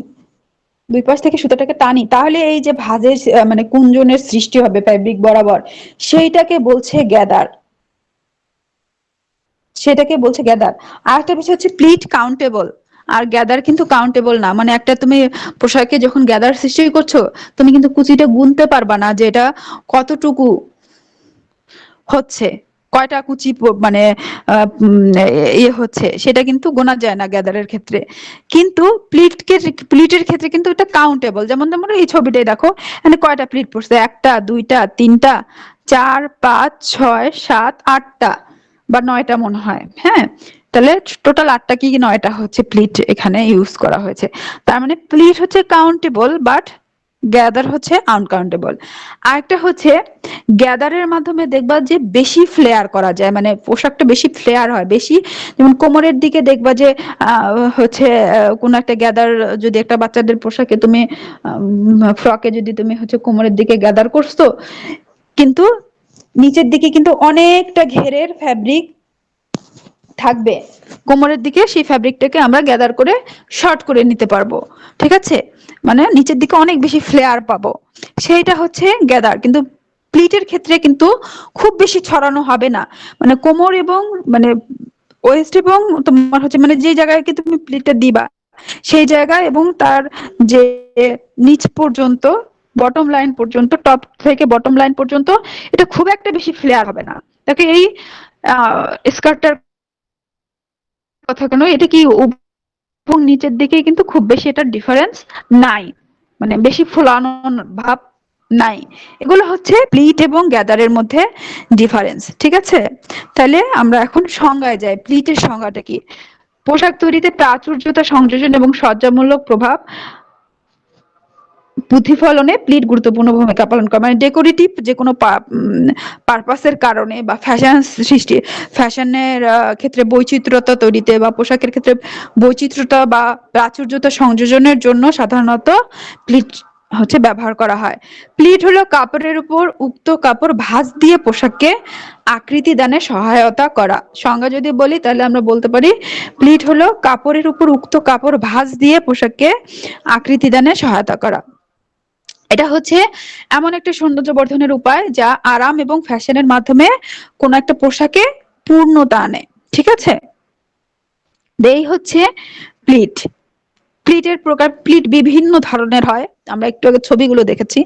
দুই পাশ থেকে সুতাটাকে টানি, তাহলে এই যে ভাঁজের মানে কুঞ্চনের সৃষ্টি হবে ফ্যাব্রিক বরাবর, সেইটাকে বলছে গ্যাদার, সেটাকে বলছে গ্যাদার। আর একটা বিষয় হচ্ছে প্লিট কাউন্টেবল, আর গ্যাদার কিন্তু কাউন্টেবল না। মানে একটা তুমি পোশাকে যখন গ্যাদার সৃষ্টি করছো তুমি কিন্তু কুচিটা গুনতে পারবা না যে এটা কতটুকু হচ্ছে, কয়টা কুচি মানে ইয়ে হচ্ছে সেটা কিন্তু গোনা যায় না গ্যাদারের ক্ষেত্রে। কিন্তু প্লিটের ক্ষেত্রে কিন্তু এটা কাউন্টেবল। যেমন তোমরা এই ছবিটাই দেখো, এখানে কয়টা প্লিট পড়ছে, একটা দুইটা তিনটা চার পাঁচ ছয় সাত আটটা বা নয়টা মনে হয়, হ্যাঁ। তাহলে টোটাল আটটা কি নয়টা হচ্ছে প্লিট এখানে ইউজ করা হয়েছে। তার মানে প্লিট হচ্ছে কাউন্টেবল বাট গ্যাদার হচ্ছে আনকাউন্টেবল। আরেকটা হচ্ছে গ্যাদারের মাধ্যমে দেখবা যে বেশি ফ্লেয়ার করা যায়, মানে পোশাকটা বেশি ফ্লেয়ার হয় বেশি। যেমন কোমরের দিকে দেখবা যে হচ্ছে কোন একটা গ্যাদার, যদি একটা বাচ্চাদের পোশাকে তুমি ফ্রকে যদি তুমি হচ্ছে কোমরের দিকে গ্যাদার করছো, কিন্তু নিচের দিকে কিন্তু অনেকটা ঘেরের ফ্যাব্রিক থাকবে, কোমরের দিকে সেই ফ্যাব্রিকটাকে আমরা গ্যাদার করে শর্ট করে নিতে পারবো, ঠিক আছে। মানে নিচের দিকে অনেক বেশি ফ্লেয়ার পাবো, সেইটা হচ্ছে গ্যাদার। কিন্তু প্লিটের ক্ষেত্রে কিন্তু খুব বেশি ছড়ানো হবে না, মানে কোমর এবং মানে ওয়েস্ট এবং তোমার হচ্ছে মানে যে জায়গায় কি তুমি প্লিটটা দিবা সেই জায়গায় এবং তার যে নিচ পর্যন্ত বটম লাইন পর্যন্ত, টপ থেকে বটম লাইন পর্যন্ত এটা খুব একটা বেশি ফ্লেয়ার হবে না। তাকে এই স্কার্টটার কথা কেন, এটা কি এবং নিচের দিকে কিন্তু খুব বেশি এটা ডিফারেন্স নাই, মানে বেশি ফোলানো ভাব নাই। এগুলো হচ্ছে প্লিট এবং গ্যাদারের মধ্যে ডিফারেন্স, ঠিক আছে। তাহলে আমরা এখন সংজ্ঞায় যাই, প্লিটের সংজ্ঞাটা কি। পোশাক তৈরিতে প্রাচুর্যতা সংযোজন এবং সজ্জামূলক প্রভাব প্রতিফলনে প্লিট গুরুত্বপূর্ণ ভূমিকা পালন করে। মানে ডেকোরেটিভ যে কোনো পারপাসের কারণে বা ফ্যাশন সৃষ্টি, ফ্যাশনের ক্ষেত্রে বৈচিত্র্যতা তৈরিতে বা পোশাকের ক্ষেত্রে বৈচিত্র্যতা বা প্রাচুর্যতা সংযোজনের জন্য সাধারণত প্লিট হচ্ছে ব্যবহার করা হয়। প্লিট হলো কাপড়ের উপর উক্ত কাপড় ভাঁজ দিয়ে পোশাককে আকৃতি দানে সহায়তা করা। সংজ্ঞা যদি বলি তাহলে আমরা বলতে পারি প্লিট হলো কাপড়ের উপর উক্ত কাপড় ভাঁজ দিয়ে পোশাককে আকৃতি দানে সহায়তা করা। এটা হচ্ছে এমন একটা সৌন্দর্য বর্ধনের উপায় যা আরাম এবং ফ্যাশনের মাধ্যমে কোন একটা পোশাকে পূর্ণতা আনে, ঠিক আছে। এই হচ্ছে প্লিট। প্লিটের প্রকার, প্লিট বিভিন্ন ধরনের হয়, আমরা একটু আগে ছবিগুলো দেখেছি,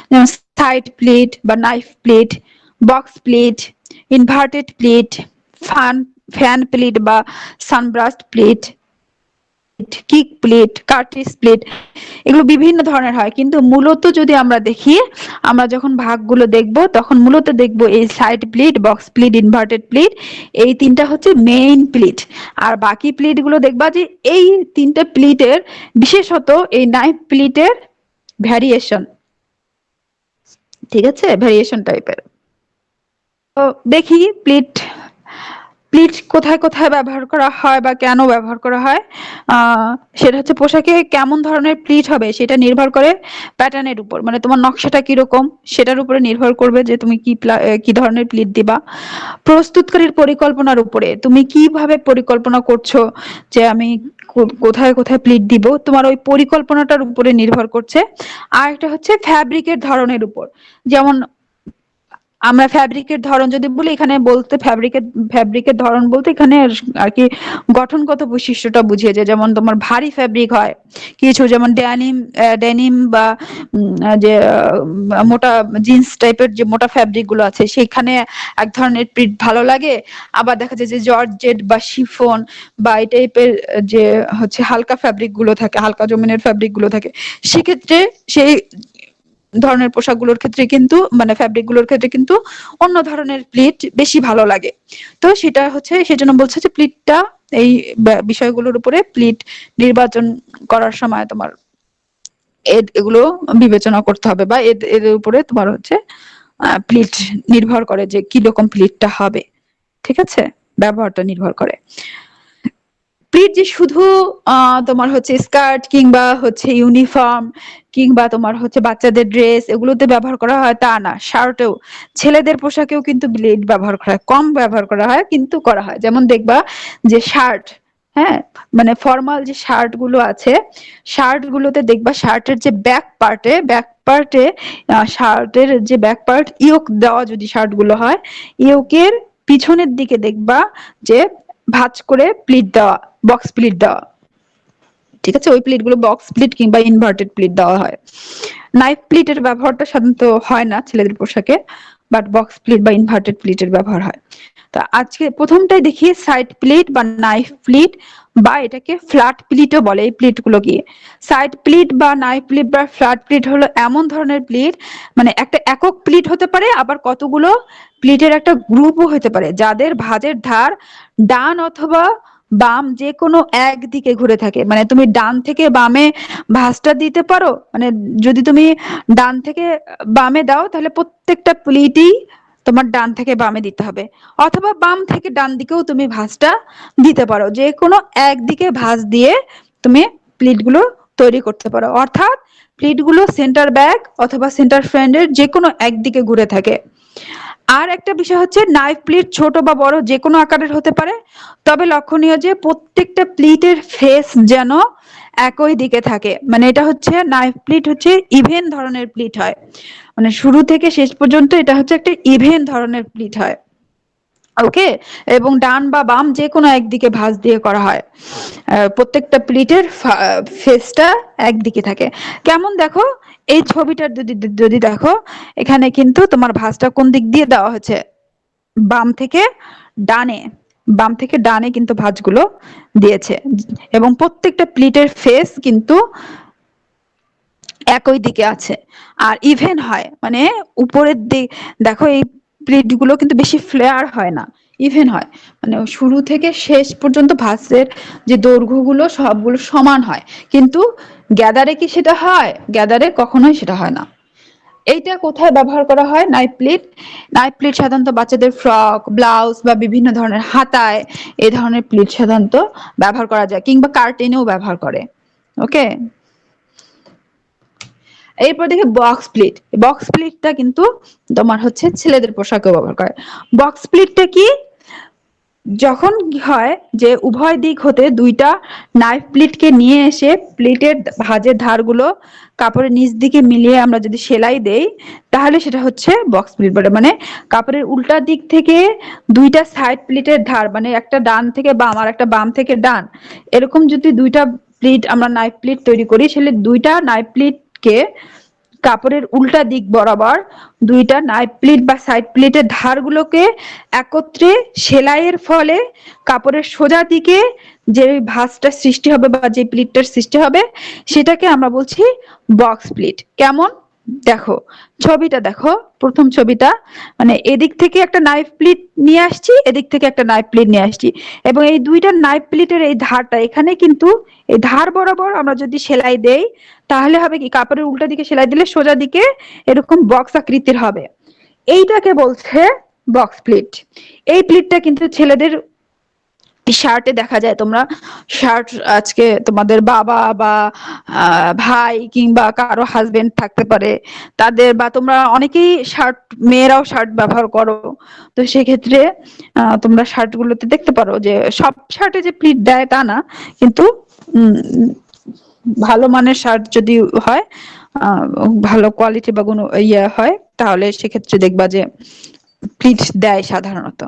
যেমন সাইড প্লিট বা knife pleat, box pleat, inverted pleat, fan pleat বা সানব্রাস্ট প্লিট, কিক প্লিট, কার্টিস প্লিট, এগুলো বিভিন্ন ধরনের হয়। কিন্তু মূলত যদি আমরা দেখি, আমরা যখন ভাগগুলো দেখব তখন মূলত দেখব এই side pleat, box pleat, inverted pleat, এই তিনটা হচ্ছে মেইন প্লিট। আর বাকি প্লিট গুলো দেখবা যে এই তিনটা প্লিটের বিশেষত এই নাইফ প্লিটের ভ্যারিয়েশন, ঠিক আছে, ভ্যারিয়েশন টাইপের। তো দেখি প্লিট প্লিট কোথায় কোথায় ব্যবহার করা হয় বা কেন ব্যবহার করা হয়, সেটা হচ্ছে পোশাকে কেমন ধরনের প্লিট হবে সেটা নির্ভর করে প্যাটার্নের উপর, মানে তোমার নকশাটা কিরকম সেটার উপরে নির্ভর করবে যে তুমি কি ধরনের প্লিট দিবা। প্রস্তুতকারীর পরিকল্পনার উপরে, তুমি কিভাবে পরিকল্পনা করছো যে আমি কোথায় কোথায় প্লিট দিব, তোমার ওই পরিকল্পনাটার উপরে নির্ভর করছে। আর একটা হচ্ছে ফ্যাব্রিকের ধরনের উপর, যেমন আমরা ফ্যাব্রিকের ধরন যদি বলি, এখানে বলতে ফ্যাব্রিকের ধরন বলতে এখানে আর কি গঠনগত বৈশিষ্ট্যটা বুঝিয়ে যায়। যেমন তোমার ভারী ফ্যাব্রিক হয় কিছু, যেমন ডেনিম বা যে মোটা জিন্স টাইপের যে মোটা ফ্যাব্রিক গুলো আছে সেখানে এক ধরনের প্রিন্ট ভালো লাগে। আবার দেখা যায় যে জর্জেট বা শিফন বা এই টাইপের যে হচ্ছে হালকা ফ্যাব্রিক গুলো থাকে, হালকা জমিনের ফ্যাব্রিক গুলো থাকে, সেক্ষেত্রে সেই ধরনের পোশাকগুলোর ক্ষেত্রে কিন্তু মানে ফ্যাব্রিক গুলোর ক্ষেত্রে কিন্তু অন্য ধরনের প্লিট বেশি ভালো লাগে। তো সেটা হচ্ছে সেজন্য বলছে যে প্লিটটা এই বিষয়গুলোর উপরে প্লিট নির্বাচন করার সময় তোমার এগুলো বিবেচনা করতে হবে, বা এর উপরে তোমার হচ্ছে প্লিট নির্ভর করে যে কি রকম প্লিটটা হবে। ঠিক আছে, ব্যবহারটা নির্ভর করে। প্লিট যে শুধু তোমার হচ্ছে স্কার্ট কিংবা হচ্ছে ইউনিফর্ম কিংবা তোমার হচ্ছে বাচ্চাদের ড্রেস এগুলোতে ব্যবহার করা হয় তা না, শার্টেও ছেলেদের পোশাকেও কিন্তু প্লিট ব্যবহার করা হয়, কম ব্যবহার করা হয় কিন্তু করা হয়। যেমন দেখবা যে শার্ট, হ্যাঁ, মানে ফর্মাল যে শার্ট গুলো আছে, শার্ট গুলোতে দেখবা শার্টের যে ব্যাক পার্টে শার্টের যে ব্যাক পার্ট ইয়োক দেওয়া যদি শার্ট গুলো হয়, ইয়োকের পিছনের দিকে দেখবা যে ভাঁজ করে প্লিট দেওয়া, বক্স প্লিট দেওয়া। ঠিক আছে, ওই প্লিট গুলো বক্স প্লিট কিংবা ইনভার্টেড প্লিট দেওয়া হয়। নাইফ প্লিটের ব্যবহারটা সাধারণত হয় না ছেলেদের পোশাকে, বাট বক্স প্লিট বা ইনভার্টেড প্লিটের ব্যবহার হয়। তো আজকে প্রথমটাই দেখি সাইড প্লিট বা নাইফ প্লিট, বা এটাকে ফ্ল্যাট প্লিটও বলে। এই প্লিট গুলো কি, সাইড প্লিট বা নাইফ প্লিট বা ফ্ল্যাট প্লিট হলো এমন ধরনের প্লিট, মানে একটা একক প্লিট হতে পারে, আবার কতগুলো প্লিটের একটা গ্রুপও হতে পারে, যাদের ভাঁজের ধার ডান অথবা বাম যে কোনো একদিকে ঘুরে থাকে। মানে তুমি ডান থেকে বামে ভাঁজটা দিতে পারো, মানে যদি তুমি ডান থেকে বামে দাও তাহলে প্রত্যেকটা প্লিটই তোমার ডান থেকে বামে দিতে হবে, অথবা বাম থেকে ডান দিকেও তুমি ভাঁজটা দিতে পারো, যে কোনো একদিকে ভাঁজ দিয়ে তুমি প্লিট গুলো তৈরি করতে পারো। অর্থাৎ প্লিট গুলো সেন্টার ব্যাক অথবা সেন্টার ফ্রন্টের যে কোনো একদিকে ঘুরে থাকে। আর একটা বিষয় হচ্ছে নাইফ প্লিট ছোট বা বড় যে কোনো আকারের হতে পারে, তবে লক্ষণীয় যে প্রত্যেকটা প্লিটের ফেস যেন একই দিকে থাকে। মানে এটা হচ্ছে নাইফ প্লিট হচ্ছে ইভেন ধরনের প্লিট হয়, মানে শুরু থেকে শেষ পর্যন্ত এটা হচ্ছে একটা ইভেন ধরনের প্লিট হয়। ওকে, এবং ডান বা বাম যে কোনো একদিকে ভাঁজ দিয়ে করা হয়। প্রত্যেকটা প্লিটের ফেসটা একদিকে থাকে। কেমন দেখো এই ছবিটার যদি দেখো, এখানে কিন্তু তোমার ভাঁজটা কোন দিক দিয়ে দেওয়া হয়েছে, বাম থেকে ডানে, বাম থেকে ডানে কিন্তু ভাঁজগুলো দিয়েছে, এবং প্রত্যেকটা প্লিটের ফেস কিন্তু একই দিকে আছে আর ইভেন হয়, মানে উপরের দিক দেখো এই প্লিট গুলো কিন্তু বেশি ফ্লেয়ার হয় না, ইভেন হয়, মানে শুরু থেকে শেষ পর্যন্ত ভাঁজের যে দৈর্ঘ্যগুলো সবগুলো সমান হয়। কিন্তু গ্যাদারে কি সেটা হয়? গ্যাদারে কখনোই সেটা হয় না। এইটা কোথায় ব্যবহার করা হয়? Knife pleat. নাইফ প্লিট সাধারণত বাচ্চাদের ফ্রক, ব্লাউজ বা বিভিন্ন ধরনের হাতায় এই ধরনের প্লিট সাধারণত ব্যবহার করা যায়, কিংবা কার্টেনেও ব্যবহার করে। ওকে, এরপর দেখি বক্স প্লিট। বক্স প্লিটটা কিন্তু তোমার হচ্ছে ছেলেদের পোশাকেও ব্যবহার করে। বক্স প্লিটটা কি? যখন কি হয় যে উভয় দিক হতে দুইটা নাইফ প্লিটকে নিয়ে এসে প্লিটের ভাঁজের ধারগুলো কাপড়ের নিচ দিকে মিলিয়ে আমরা যদি সেলাই দেই, তাহলে সেটা হচ্ছে বক্স প্লিট বলে। মানে কাপড়ের উল্টা দিক থেকে দুইটা সাইড প্লিটের ধার, মানে একটা ডান থেকে বাম আর একটা বাম থেকে ডান, এরকম যদি দুইটা প্লিট আমরা নাইফ প্লিট তৈরি করি, সেটা দুইটা নাইফ প্লিটকে কাপড়ের উল্টা দিক বরাবর দুইটা নাইফ প্লিট বা সাইড প্লিটের ধারগুলোকে একত্রে সেলাইয়ের ফলে কাপড়ের সোজা দিকে যে ভাঁজটা সৃষ্টি হবে বা যে প্লিটটার সৃষ্টি হবে সেটাকে আমরা বলছি বক্স প্লিট। কেমন দেখো ছবিটা, দেখো প্রথম ছবিটা, মানে এদিক থেকে একটা নাইফ প্লিট নিয়ে আসছি, এদিক থেকে একটা নাইফ প্লিট নিয়ে আসছি, এবং এই দুইটা নাইফ প্লিটের এই ধারটা এখানে কিন্তু এই ধার বরাবর আমরা যদি সেলাই দেই, তাহলে হবে কি কাপড়ের উল্টা দিকে সেলাই দিলে সোজা দিকে এরকম বক্স আকৃতির হবে। এইটাকে বলছে বক্স প্লিট। এই প্লিটটা কিন্তু ছেলেদের শার্টে দেখা যায় তোমরা শার্ট আজকে তোমাদের বাবা বা ভাই কিংবা কারো হাজবেন্ড থাকতে পারে তাদের, বা তোমরা অনেকেই শার্ট, মেয়েরাও শার্ট ব্যবহার করো। তো সেক্ষেত্রে তোমরা শার্ট গুলোতে দেখতে পারো যে সব শার্টে যে প্লিট দেয় তা না, কিন্তু উম, ভালো মানের শার্ট যদি হয়, আহ, ভালো কোয়ালিটি বা কোনো ইয়ে হয়, তাহলে সেক্ষেত্রে দেখবা যে প্লিট দেয় সাধারণত।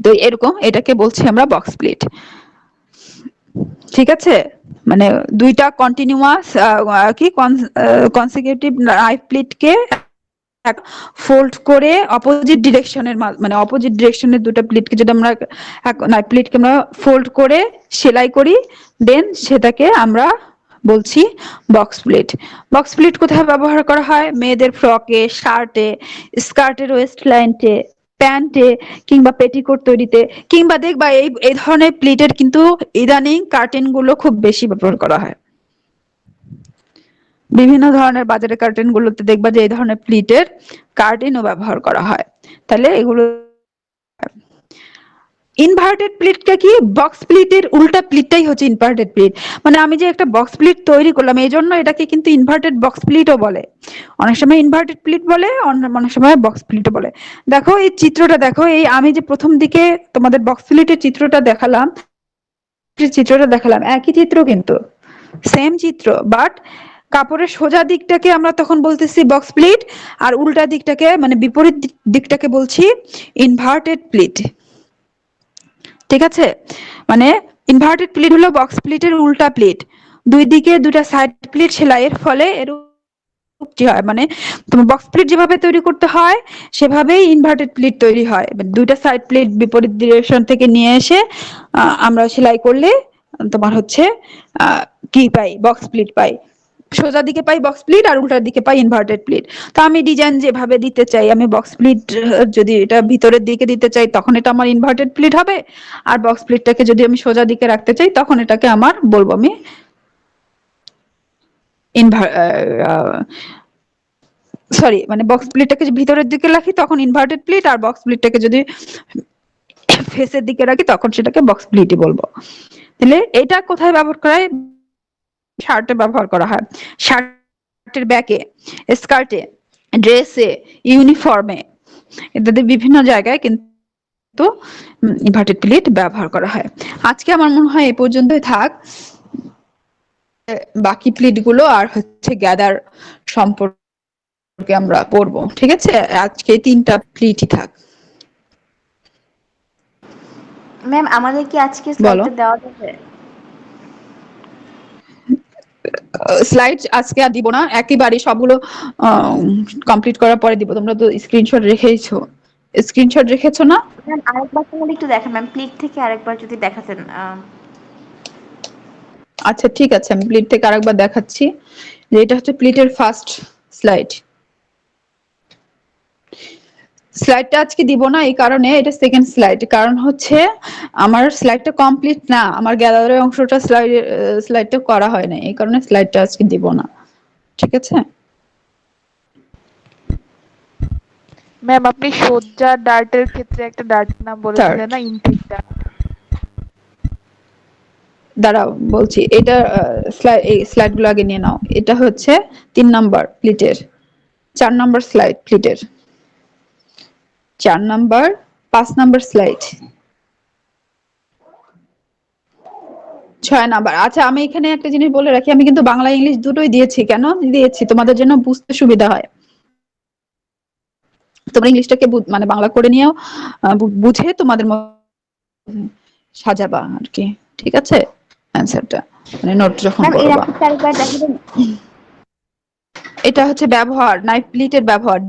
তো এরকম এটাকে বলছি আমরা বক্স প্লিট। ঠিক আছে, মানে দুইটা কন্টিনিউয়াস কি কনসিকিউটিভ নাইফ প্লিটকে ফোল্ড করে অপোজিট ডিরেকশনের, মানে অপোজিট ডিরেকশনের দুটো প্লিটকে যদি আমরা নাইফ প্লিটকে আমরা ফোল্ড করে সেলাই করি, দেন সেটাকে আমরা বলছি বক্স প্লিট। বক্স প্লিট কোথায় ব্যবহার করা হয়? মেয়েদের ফ্রকে, শার্টে, স্কার্টের ওয়েস্ট লাইনে, প্যান্টে, কিংবা পেটিকোট তৈরিতে, কিংবা দেখবা এই এই ধরনের প্লিটের কিন্তু ইদানিং কার্টেন গুলো খুব বেশি ব্যবহার করা হয়। বিভিন্ন ধরনের বাজারে কার্টেন গুলোতে দেখবা যে এই ধরনের প্লিটের কার্টেনও ব্যবহার করা হয়। তাহলে এগুলো ইনভার্টেড প্লিটটা কি? বক্স প্লিটের উল্টা প্লিটটাই হচ্ছে ইনভার্টেড প্লিট। মানে আমি যে একটা বক্স প্লিট তৈরি করলাম, এই জন্য এটাকে কিন্তু ইনভার্টেড বক্স প্লিটও বলে। অনেক সময় ইনভার্টেড প্লিট বলে, অনেক সময় বক্স প্লিটও বলে। দেখো এই চিত্রটা দেখো, এই আমি যে প্রথম দিকে তোমাদের বক্স প্লিটের চিত্রটা দেখালাম, একই চিত্র, কিন্তু সেম চিত্র, বাট কাপড়ের সোজা দিকটাকে আমরা তখন বলতেছি বক্স প্লিট, আর উল্টা দিকটাকে মানে বিপরীত দিকটাকে বলছি ইনভার্টেড প্লিট। ঠিক আছে, মানে ইনভার্টেড প্লিট হলো বক্স প্লিটের উল্টা প্লিট, দুই দিকে দুটা সাইড প্লিট সেলাইয়ের ফলে এরূপ কি হয়, মানে তোমার বক্স প্লিট যেভাবে তৈরি করতে হয় সেভাবেই ইনভার্টেড প্লিট তৈরি হয়। দুইটা সাইড প্লিট বিপরীত ডিরেকশন থেকে নিয়ে এসে আমরা সেলাই করলে তোমার হচ্ছে কি পাই? বক্স প্লিট পাই। সোজা দিকে পাই বক্স প্লিট, আর উল্টার দিকে পাই ইনভার্টেড প্লিট। তো আমি ডিজাইন যেভাবে দিতে চাই, আমি বক্স প্লিট যদি এটা ভিতরের দিকে দিতে চাই তখন এটা আমার ইনভার্টেড প্লিট হবে, আর বক্স প্লিটটাকে যদি আমি সোজা দিকে রাখতে চাই তখন এটাকে আমার বলবো আমি সরি, মানে বক্স প্লিটটাকে ভিতরের দিকে রাখি তখন ইনভার্টেড প্লিট, আর বক্স প্লিটটাকে যদি ফেসের দিকে রাখি তখন সেটাকে বক্স প্লিটই বলবো। তাহলে এটা কোথায় ব্যবহার করা হয়? শার্টে ব্যবহার করা হয়, শার্টের ব্যাকে, স্কার্টে, ড্রেসে, ইউনিফর্মে ইত্যাদি বিভিন্ন জায়গায় কিন্তু ইনভার্টেড প্লিট ব্যবহার করা হয়। আজকে আমার মনে হয় এই পর্যন্তই থাক, বাকি প্লিট গুলো আর হচ্ছে গ্যাদার সম্পর্কে আমরা পড়বো। ঠিক আছে, আজকে 3টা প্লিটই থাক। ম্যাম আমাদের কি আজকে বলো। স্লাইডটা দেওয়া যাবে? স্লাইড আজকে আর দিব না, একেবারে সবগুলো কমপ্লিট করার পরে দিব। তোমরা তো স্ক্রিনশট রেখেছো, স্ক্রিনশট রেখেছো না? ম্যাম আরেকবার তাহলে একটু দেখান ম্যাম, প্লিট থেকে আরেকবার যদি দেখাতেন। আচ্ছা ঠিক আছে, আমি প্লিট থেকে আরেকবার দেখাচ্ছি যে এটা হচ্ছে প্লিটের ফার্স্ট স্লাইড। স্লাইডটা আজকে দিব না এই কারণে, এটা সেকেন্ড স্লাইড, কারণ হচ্ছে আমার স্লাইডটা কমপ্লিট না, আমার গ্যালারির অংশটা স্লাইডটা করা হয় না, এই কারণে স্লাইডটা আজকে দিব না। ঠিক আছে ম্যাম আপনি সজ্জা ডার্টের ক্ষেত্রে একটা ডার্টের নাম বলেছিলেন না, ইনটেকটা। দাঁড়াও বলছি, এটা এই স্লাইড গুলো আগে নিয়ে নাও। এটা হচ্ছে 3 নাম্বার প্লিটের, 4 নাম্বার স্লাইড প্লিটের, 4 নাম্বার, 5 নাম্বার স্লাইড, 6 নাম্বার। আচ্ছা আমি এখানে একটা জিনিস বলে রাখি, আমি কিন্তু বাংলা ইংলিশ দুটোই দিয়েছি। কেন দিয়েছি? তোমাদের জন্য বুঝতে সুবিধা হয়, তোমরা ইংলিশটাকে মানে বাংলা করে নিয়েও বুঝে তোমাদের সাজাবা আর কি। ঠিক আছে, অ্যানসারটা মানে নোট যখন ম্যাম এর করবা। আপনি আরেকবার দেখাবেন? এটা হচ্ছে ব্যবহার, নাইফ প্লিটের ব্যবহার।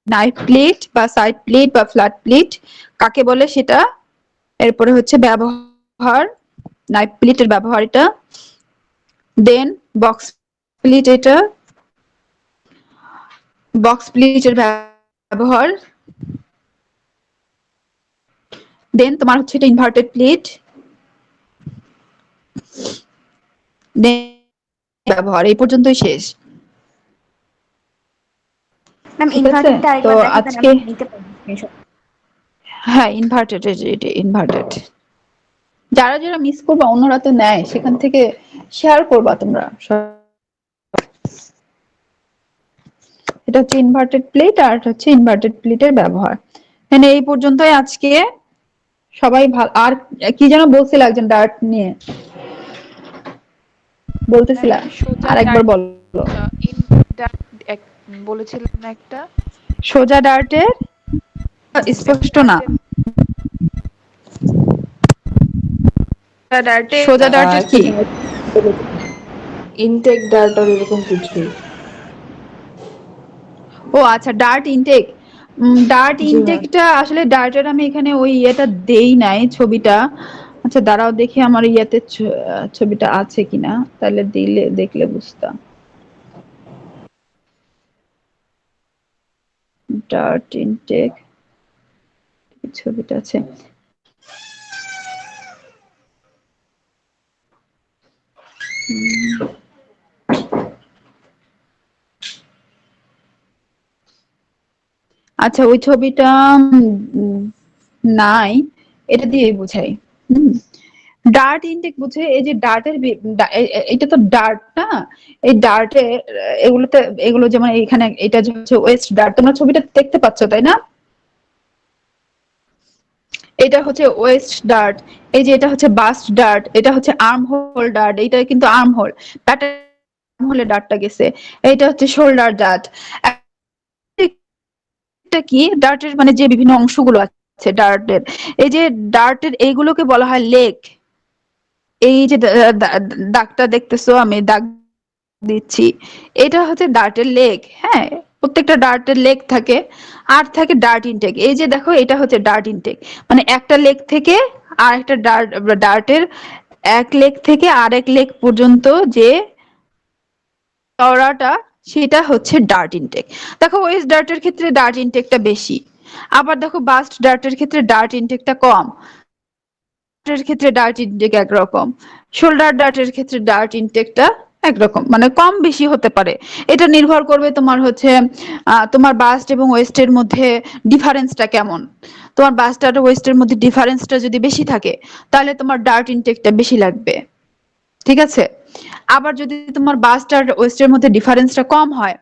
নাইফ প্লিট বা সাইড প্লিট বা ফ্ল্যাট প্লিট কাকে বলে সেটা, এরপরে হচ্ছে ব্যবহার, নাইফ প্লিটের ব্যবহার এটা, দেন বক্স প্লিট, এটা বক্স প্লিটের ব্যবহার, দেন তোমার হচ্ছে এটা ইনভার্টেড প্লিট, দেন ব্যবহার। এই পর্যন্তই শেষ। ম্যাম ঠিক আছে, ইনভার্টেডটা তো আরেকবার দেখাতেন, আজকে আমি নিতে পারি স্ক্রিনশট। হ্যাঁ, ইনভার্টেড, এটা ইনভার্টেড। যারা যারা মিস করবা অন্যরা তো নেয়, সেখান থেকে শেয়ার করবা তোমরা। এটা হচ্ছে ইনভার্টেড প্লেট, আর এটা হচ্ছে ইনভার্টেড প্লেটের ব্যবহার। মানে এই পর্যন্তই আজকে। সবাই ভালো। আর কি যেন বলছিল একজন ডার্ট নিয়ে, ম্যাম বলতেছিলা, একটু সোজা আর একবার ডার্ট, বলো। ইন ডার্ট বলেছিলেন না একটা, সোজা ডার্টের একটা স্পষ্ট না। ডার্টের ডার্টে সোজা ডার্টের একটা কি? ইনটেক ডার্ট আর এরকম কিছু। ও আচ্ছা, ডার্ট ইনটেক। ডার্ট জি ম্যাম। ইনটেকটা আসলে ডার্টের আমি এখানে ওই ইয়েটা দেই নাই, ছবিটা। আচ্ছা দাঁড়াও দেখি আমার ইয়েতে ছবিটা আছে কিনা, তাহলে দিলে দেখলে বুঝতাম। ডার্ট ইনটেক ছবিটা আছে। আচ্ছা ওই ছবিটা নাই, এটা দিয়ে বুঝাই। হুম, ডার্ট ইনটেক বুঝে এই যে ডার্টের এটা তো ডার্ট না, এই ডার্টে এগুলোতে, এগুলো যেমন এখানে এটা হচ্ছে ওয়েস্ট ডার্ট, তোমরা ছবিটা দেখতে পাচ্ছ তাই না? এটা হচ্ছে ওয়েস্ট ডার্ট, এই যে এটা হচ্ছে বাস্ট ডার্ট, এটা হচ্ছে আর্ম হোল ডার্ট, এটা কিন্তু আর্ম হোল প্যাটার্ন, আর্ম হোলে ডার্টটা গেছে। এটা হচ্ছে শোল্ডার ডার্ট। এটা কি ডার্টের মানে যে বিভিন্ন অংশগুলো আছে ডার্টের, এই যে ডার্টের এইগুলোকে বলা হয় লেগ। এই যে দাগটা দেখতেছো, আমি দাগ দিচ্ছি, এটা হচ্ছে ডার্টের লেগ। হ্যাঁ, প্রত্যেকটা ডার্টের লেগ থাকে, আর থাকে ডার্ট ইনটেক। এই যে দেখো, এটা হচ্ছে ডার্ট ইনটেক, মানে একটা লেগ থেকে আর একটা ডার্টের এক লেগ থেকে আরেক লেগ পর্যন্ত যে চওড়াটা, সেটা হচ্ছে ডার্ট ইনটেক। দেখো ওয়েস্ট ডার্টের ক্ষেত্রে ডার্ট ইনটেকটা বেশি, আবার দেখো বাস্ট ডার্টের ক্ষেত্রে ডার্ট ইনটেকটা কম, এর ক্ষেত্রে ডার্ট ইনটেক একরকম, শোল্ডার ডার্টের ক্ষেত্রে ডার্ট ইনটেকটা একরকম, মানে কম বেশি হতে পারে। এটা নির্ভর করবে তোমার হচ্ছে তোমার বাস্ট এবং ওয়েস্টের মধ্যে ডিফারেন্সটা কেমন। তোমার বাস্ট আর ওয়েস্টের মধ্যে ডিফারেন্সটা যদি বেশি থাকে, তাহলে তোমার ডার্ট ইনটেকটা বেশি লাগবে। ঠিক আছে? আবার যদি তোমার বাস্ট আর ওয়েস্টের মধ্যে ডিফারেন্সটা কম হয়,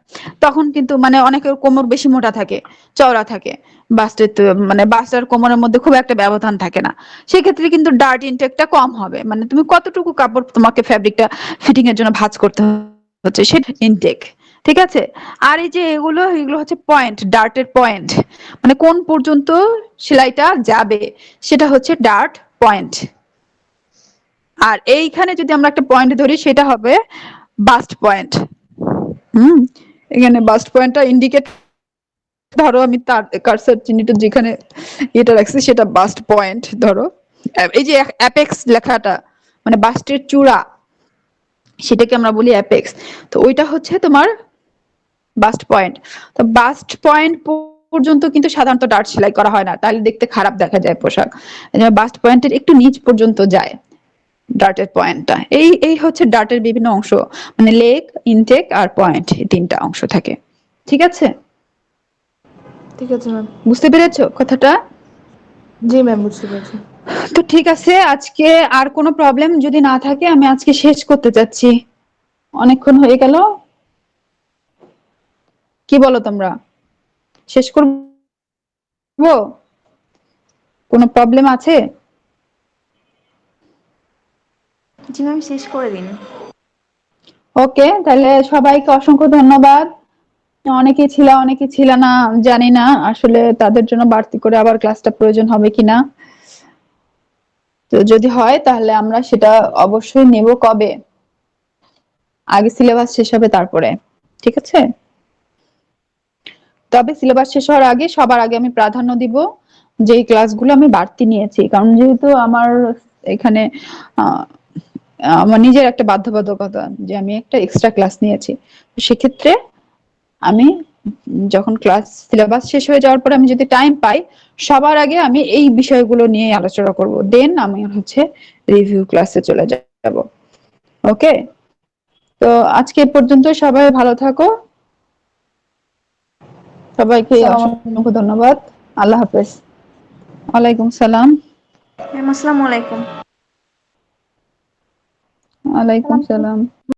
তখন কিন্তু মানে অনেকের কোমর বেশি মোটা থাকে, চওড়া থাকে, বাস্টের তো মানে বাস্ট আর কোমরের মধ্যে খুব একটা ব্যবধান থাকে না, সেক্ষেত্রে কিন্তু ডার্ট ইনটেকটা কম হবে। মানে তুমি কতটুকু কাপড় তোমাকে ফ্যাব্রিকটা ফিটিং এর জন্য ভাঁজ করতে হচ্ছে সেটা ইনটেক। ঠিক আছে? আর এই যে এগুলো হচ্ছে পয়েন্ট, ডার্টের পয়েন্ট, মানে কোন পর্যন্ত সেলাইটা যাবে, সেটা হচ্ছে ডার্ট পয়েন্ট। আর এইখানে যদি আমরা একটা পয়েন্ট ধরি, সেটা হবে বাস্ট পয়েন্ট। হুম, এখানে বাস্ট পয়েন্টটা ইন্ডিকেট, ধরো আমি তার কার্সর চিহ্নিত যেখানে এটা রাখছি সেটা বাস্ট পয়েন্ট ধরো। এই যে অ্যাপেক্স লেখাটা, মানে বাস্টের চূড়া, সেটাকে আমরা বলি অ্যাপেক্স। তো ওইটা হচ্ছে তোমার বাস্ট পয়েন্ট। তো বাস্ট পয়েন্ট পর্যন্ত কিন্তু সাধারণত ডার্ট সেলাই করা হয় না, তাহলে দেখতে খারাপ দেখা যায় পোশাক। বাস্ট পয়েন্টের একটু নিচ পর্যন্ত যায় ডার্টের পয়েন্টটা। এই এই হচ্ছে ডার্টের বিভিন্ন অংশ, মানে লেগ, ইনটেক আর পয়েন্ট, এই তিনটা অংশ থাকে। ঠিক আছে? ঠিক আছে ম্যাম। বুঝতে পেরেছো কথাটা? জি ম্যাম, বুঝতে পেরেছি। তো ঠিক আছে, আজকে আর কোনো প্রবলেম যদি না থাকে, আমি আজকে শেষ করতে চাচ্ছি। অনেকক্ষণ হয়ে গেল, কি বলো তোমরা? শেষ করবো? কোনো প্রবলেম আছে? জি ম্যাম, শেষ করে দিন। ওকে, তাহলে সবাইকে অসংখ্য ধন্যবাদ। অনেকে ছিল অনেকে ছিল না, জানি না আসলে তাদের জন্য বাড়তি করে আবার ক্লাসটা প্রয়োজন হবে কিনা। তো যদি হয় তাহলে আমরা সেটা অবশ্যই নেব। কবে? আগে সিলেবাস শেষ হবে তারপরে। ঠিক আছে? তবে সিলেবাস শেষ হওয়ার আগে সবার আগে আমি প্রাধান্য দিব যে ক্লাসগুলো আমি বাড়তি নিয়েছি, কারণ যেহেতু আমার এখানে আহ, আমার নিজের একটা বাধ্যবাধকতা যে আমি একটা এক্সট্রা ক্লাস নিয়েছি। সেক্ষেত্রে আমি যখন ক্লাস সিলেবাস শেষ হয়ে যাওয়ার পরে আমি যদি টাইম পাই, সবার আগে আমি এই বিষয়গুলো নিয়ে আলোচনা করব, দেন আমি হচ্ছে রিভিউ ক্লাসে চলে যাব। ওকে, তো আজকে এ পর্যন্ত। সবাই ভালো থাকো, সবাইকে আসসালামু আলাইকুম। অসংখ্য ধন্যবাদ। আল্লাহ হাফেজ। ওয়ালাইকুম সালাম। ম্যাম আসসালামু আলাইকুম। ওয়ালাইকুম সালাম।